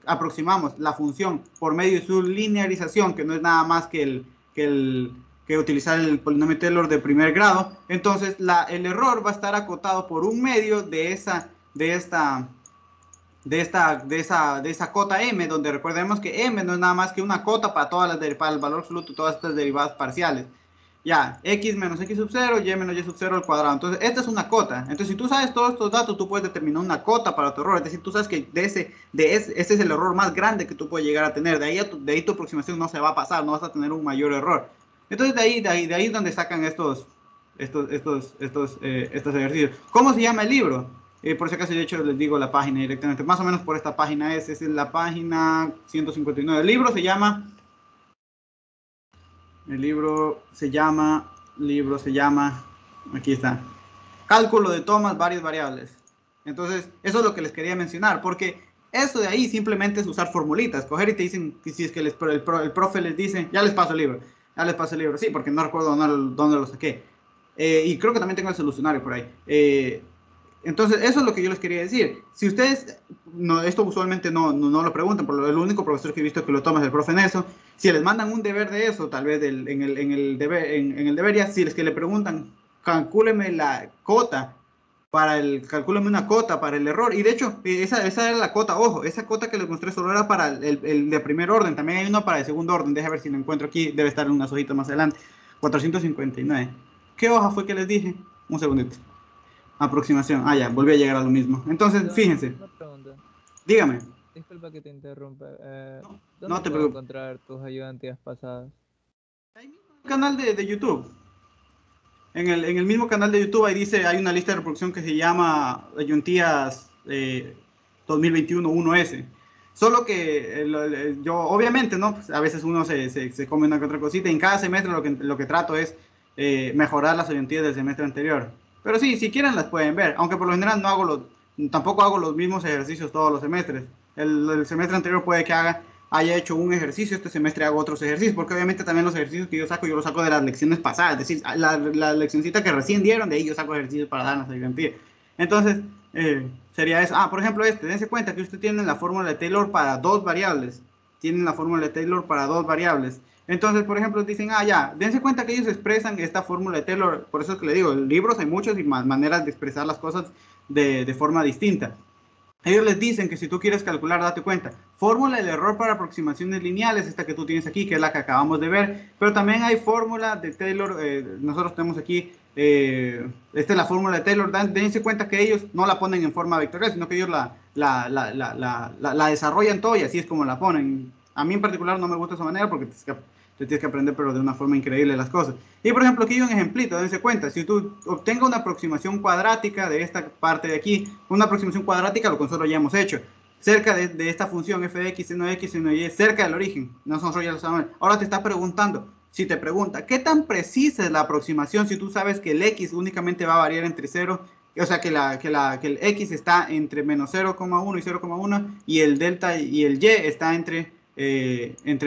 aproximamos la función por medio de su linearización, que no es nada más que utilizar el polinomio Taylor de primer grado, entonces el error va a estar acotado por un medio de esa cota m, donde recordemos que m no es nada más que una cota para el valor absoluto de todas estas derivadas parciales. Ya, x menos x sub 0, y menos y sub 0 al cuadrado. Entonces, esta es una cota. Entonces, si tú sabes todos estos datos, tú puedes determinar una cota para tu error. Es decir, tú sabes que ese es el error más grande que tú puedes llegar a tener. De ahí tu aproximación no se va a pasar, no vas a tener un mayor error. Entonces, de ahí es donde sacan estos ejercicios. ¿Cómo se llama el libro? Por si acaso, de hecho, les digo la página directamente. Más o menos por esta página es la página 159. El libro se llama, aquí está, Cálculo de Thomas, varias variables. Entonces, eso es lo que les quería mencionar, porque eso de ahí simplemente es usar formulitas, coger y te dicen, si es que el profe les dice, ya les paso el libro, sí, porque no recuerdo dónde lo saqué. Y creo que también tengo el solucionario por ahí. Entonces, eso es lo que yo les quería decir. Si ustedes, esto usualmente no lo preguntan, pero el único profesor que he visto que lo toma es el profe Nelson. Si les mandan un deber de eso, tal vez en el deber ya, si es que le preguntan, calcúleme una cota para el error. Y de hecho, esa era la cota, ojo, esa cota que les mostré solo era para el de primer orden. También hay uno para el segundo orden. Déjame ver si lo encuentro aquí, debe estar en unas hojitas más adelante. 459. ¿Qué hoja fue que les dije? Un segundito. Aproximación. Ya, volví a llegar a lo mismo. Entonces, fíjense. Una pregunta. Dígame. Disculpa que te interrumpa. ¿Dónde No te puedo preocupes. encontrar tus ayudantías pasadas? Ahí mismo en el canal de YouTube. En el mismo canal de YouTube ahí dice, hay una lista de reproducción que se llama Ayudantías 2021 1S. Solo que yo, obviamente, ¿no? Pues a veces uno se come una que otra cosita. En cada semestre lo que trato es mejorar las orientativas del semestre anterior. Pero sí, si quieren las pueden ver. Aunque por lo general tampoco hago los mismos ejercicios todos los semestres. El semestre anterior puede que haya hecho un ejercicio, este semestre hago otros ejercicios, porque obviamente también los ejercicios que yo los saco de las lecciones pasadas. Es decir, la leccioncita que recién dieron, de ahí yo saco ejercicios para dar las orientativas. Entonces, sería eso. Por ejemplo, dense cuenta que usted tiene la fórmula de Taylor para dos variables. Tienen la fórmula de Taylor para dos variables. Entonces, por ejemplo, dicen, ya, dense cuenta que ellos expresan esta fórmula de Taylor. Por eso es que le digo, en libros hay muchas maneras de expresar las cosas de forma distinta. Ellos les dicen que si tú quieres calcular, date cuenta, fórmula del error para aproximaciones lineales, esta que tú tienes aquí, que es la que acabamos de ver, pero también hay fórmula de Taylor, nosotros tenemos aquí, esta es la fórmula de Taylor, dense cuenta que ellos no la ponen en forma vectorial, sino que ellos la desarrollan todo y así es como la ponen. A mí en particular no me gusta esa manera porque te tienes que aprender, pero de una forma increíble las cosas. Y por ejemplo, aquí hay un ejemplito, dense cuenta, si tú obtengas una aproximación cuadrática de esta parte de aquí, una aproximación cuadrática, lo que nosotros ya hemos hecho, cerca de esta función f de x, seno de x, seno de y, cerca del origen, nosotros ya lo sabemos. Ahora te está preguntando, si te pregunta, ¿qué tan precisa es la aproximación si tú sabes que el x únicamente va a variar entre 0, o sea, que el x está entre menos 0,1 y 0,1 y el delta y el y está entre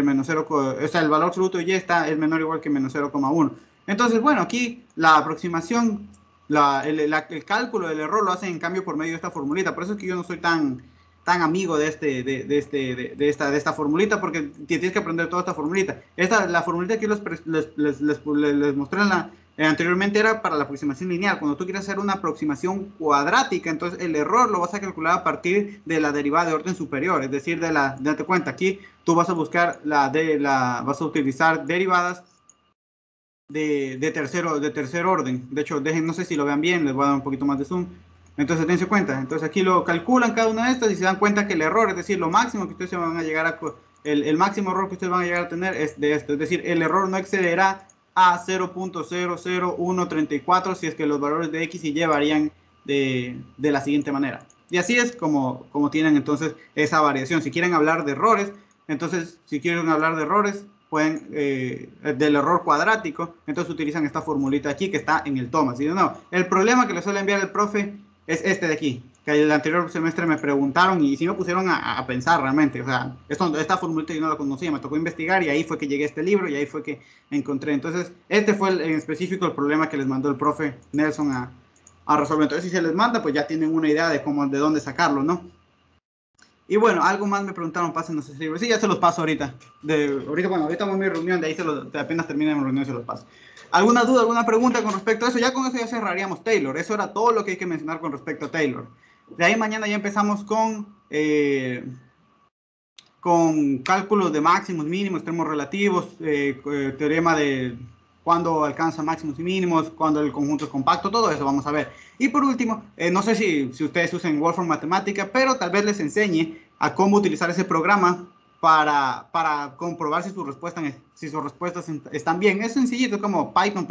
menos 0, o sea, el valor absoluto de y es menor o igual que menos 0,1. Entonces, bueno, aquí la aproximación, el cálculo del error lo hacen en cambio por medio de esta formulita. Por eso es que yo no soy tan amigo de esta formulita, porque tienes que aprender toda esta formulita. La formulita que les mostré anteriormente era para la aproximación lineal. Cuando tú quieres hacer una aproximación cuadrática, entonces el error lo vas a calcular a partir de la derivada de orden superior, es decir, date cuenta, aquí tú vas a buscar vas a utilizar derivadas de tercer orden. De hecho, no sé si lo vean bien, les voy a dar un poquito más de zoom. Entonces, dense cuenta. Entonces, aquí lo calculan cada una de estas y se dan cuenta que el error, es decir, lo máximo que ustedes se van a llegar el máximo error que ustedes van a llegar a tener es de esto. Es decir, el error no excederá a 0.00134 si es que los valores de x y y varían de la siguiente manera. Y así es como tienen entonces esa variación. Si quieren hablar de errores, entonces, si quieren hablar de errores, pueden, del error cuadrático, entonces utilizan esta formulita aquí que está en el toma. ¿Sí? No, el problema que les suele enviar el profe es este de aquí, que el anterior semestre me preguntaron y sí me pusieron a pensar realmente. O sea, esta formulita yo no la conocía, me tocó investigar y ahí fue que llegué a este libro y ahí fue que encontré. Entonces, este fue en específico el problema que les mandó el profe Nelson a resolver. Entonces, si se les manda, pues ya tienen una idea de dónde sacarlo, ¿no? Y bueno, algo más me preguntaron, pásenos ese libro. Sí, ya se los paso ahorita. Ahorita voy a mi reunión, de ahí apenas termine mi reunión se los paso. ¿Alguna duda, alguna pregunta con respecto a eso? Ya con eso ya cerraríamos Taylor. Eso era todo lo que hay que mencionar con respecto a Taylor. De ahí mañana ya empezamos con cálculos de máximos, mínimos, extremos relativos, teorema de cuándo alcanza máximos y mínimos, cuándo el conjunto es compacto, todo eso vamos a ver. Y por último, no sé si ustedes usan Wolfram Matemática, pero tal vez les enseñe a cómo utilizar ese programa para comprobar si sus respuestas están bien. Es sencillito, como Python,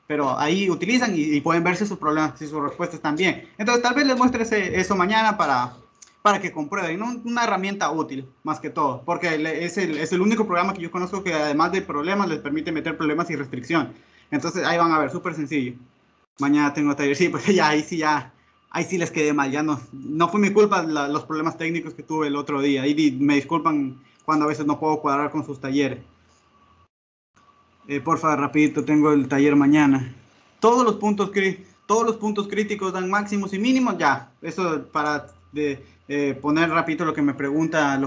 pero ahí utilizan y pueden ver si sus respuestas están bien. Entonces tal vez les muestre eso mañana para que comprueben, ¿no? Una herramienta útil, más que todo, porque es el único programa que yo conozco que además de problemas, les permite meter problemas y restricción. Entonces, ahí van a ver, súper sencillo. Mañana tengo taller, sí, pues ahí sí les quedé mal, ya no fue mi culpa los problemas técnicos que tuve el otro día, y me disculpan cuando a veces no puedo cuadrar con sus talleres. Porfa, rapidito, tengo el taller mañana. Todos los puntos críticos dan máximos y mínimos, ya, eso para poner rapidito lo que me pregunta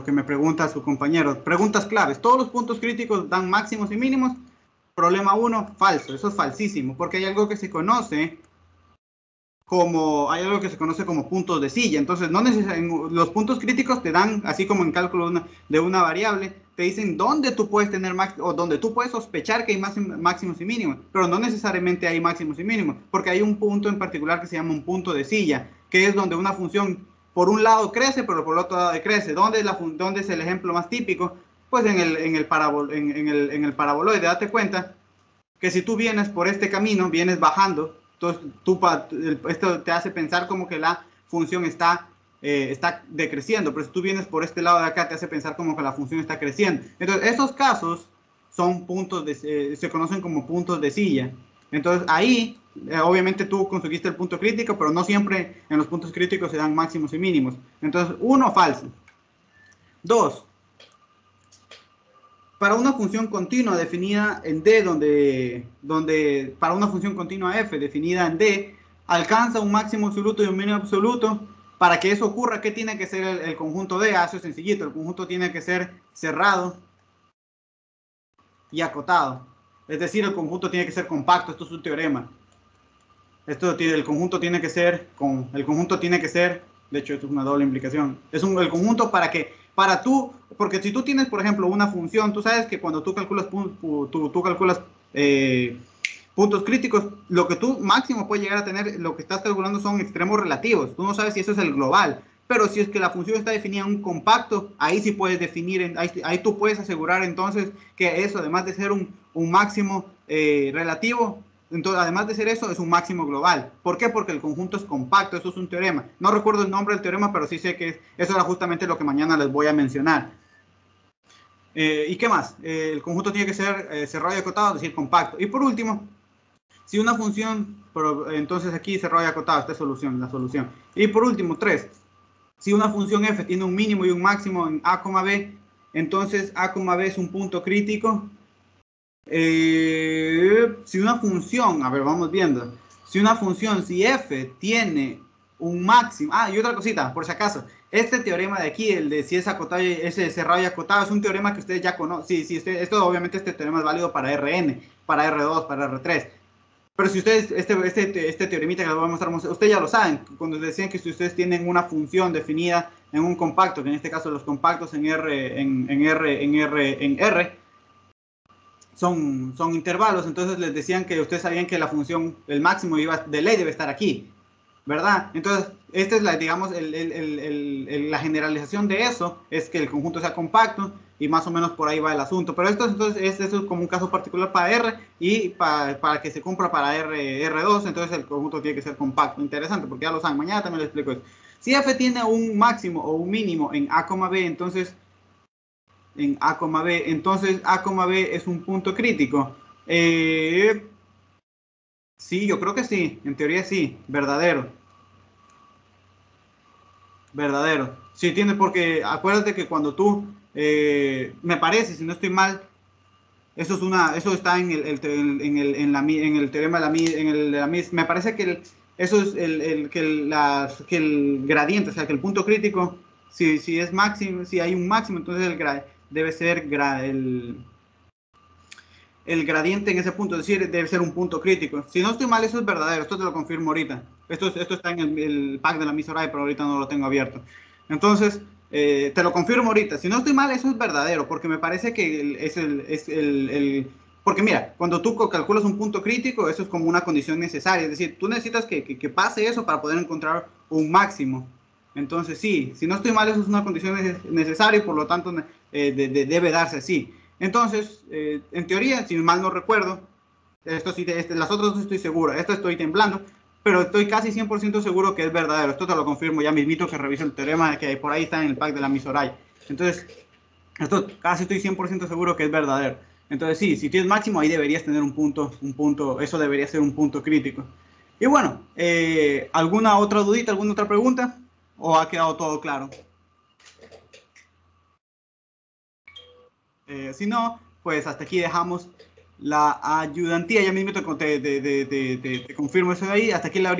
su compañero. Preguntas claves, todos los puntos críticos dan máximos y mínimos. Problema 1, falso, eso es falsísimo, porque hay algo que se conoce como puntos de silla. Entonces, no necesariamente los puntos críticos te dan, así como en cálculo de una variable, te dicen dónde tú puedes tener o donde tú puedes sospechar que hay máximos y mínimos, pero no necesariamente hay máximos y mínimos, porque hay un punto en particular que se llama un punto de silla, que es donde una función por un lado crece, pero por el otro lado decrece. ¿Dónde es el ejemplo más típico? Pues en el paraboloide. Date cuenta que si tú vienes por este camino, vienes bajando, entonces esto te hace pensar como que la función está está decreciendo, pero si tú vienes por este lado de acá te hace pensar como que la función está creciendo. Entonces esos casos son puntos se conocen como puntos de silla. Entonces ahí obviamente tú conseguiste el punto crítico, pero no siempre en los puntos críticos se dan máximos y mínimos. Entonces 1, falso. 2, para una función continua definida en D, donde para una función continua f definida en D, alcanza un máximo absoluto y un mínimo absoluto. Para que eso ocurra, ¿qué tiene que ser el conjunto D? Eso es sencillito, el conjunto tiene que ser cerrado y acotado. Es decir, el conjunto tiene que ser compacto. Esto es un teorema. El conjunto tiene que ser, de hecho esto es una doble implicación. El conjunto porque si tú tienes, por ejemplo, una función, tú sabes que cuando tú calculas, puntos críticos, lo que tú máximo puedes llegar a tener, lo que estás calculando son extremos relativos. Tú no sabes si eso es el global, pero si es que la función está definida en un compacto, ahí sí puedes definir, ahí tú puedes asegurar entonces que eso, además de ser un máximo relativo, entonces, además de ser eso, es un máximo global. ¿Por qué? Porque el conjunto es compacto. Eso es un teorema. No recuerdo el nombre del teorema, pero sí sé que eso era justamente lo que mañana les voy a mencionar. ¿Y qué más? El conjunto tiene que ser cerrado y acotado, es decir, compacto. Y por último, si una función, entonces aquí cerrado y acotado, esta es la solución. Y por último, 3. Si una función f tiene un mínimo y un máximo en a, b, entonces a, b es un punto crítico. Si una función, a ver, vamos viendo. Si f tiene un máximo, y otra cosita, por si acaso, este teorema de aquí, el de si es acotado, ese cerrado y acotado, es un teorema que ustedes ya conocen. Esto obviamente este teorema es válido para Rn, para R2, para R3. Pero si ustedes, este teoremita que les voy a mostrar, ustedes ya lo saben, cuando decían que si ustedes tienen una función definida en un compacto, que en este caso los compactos en R son intervalos, entonces les decían que ustedes sabían que la función, el máximo de ley debe estar aquí, ¿verdad? Entonces, esta es la generalización de eso, es que el conjunto sea compacto y más o menos por ahí va el asunto. Pero esto es como un caso particular para R y para que se cumpla para R2, entonces el conjunto tiene que ser compacto. Interesante, porque ya lo saben, mañana también les explico eso. Si f tiene un máximo o un mínimo en a, b, entonces a, b es un punto crítico. Sí, yo creo que sí, en teoría sí, verdadero. Sí, tiene, porque acuérdate que cuando tú, me parece, si no estoy mal, eso está en el teorema de la me parece que eso es que el gradiente, o sea, que el punto crítico, si es máximo, si hay un máximo, entonces debe ser el gradiente en ese punto, es decir, debe ser un punto crítico. Si no estoy mal, eso es verdadero, esto te lo confirmo ahorita. Esto está en el pack de la Misorai, pero ahorita no lo tengo abierto. Entonces, te lo confirmo ahorita. Si no estoy mal, eso es verdadero, porque me parece que porque mira, cuando tú calculas un punto crítico, eso es como una condición necesaria. Es decir, tú necesitas que pase eso para poder encontrar un máximo. Entonces, sí, si no estoy mal, eso es una condición necesaria y por lo tanto debe darse así. Entonces, en teoría, si mal no recuerdo, las otras dos estoy seguro, esto estoy temblando, pero estoy casi 100% seguro que es verdadero. Esto te lo confirmo ya mismito que revise el teorema que por ahí está en el pack de la Misorai. Entonces, esto casi estoy 100% seguro que es verdadero. Entonces, sí, si tienes máximo, ahí deberías tener un punto, eso debería ser un punto crítico. Y bueno, ¿alguna otra dudita, alguna otra pregunta? ¿O ha quedado todo claro? Si no, pues hasta aquí dejamos la ayudantía. Ya mismo te confirmo eso de ahí. Hasta aquí la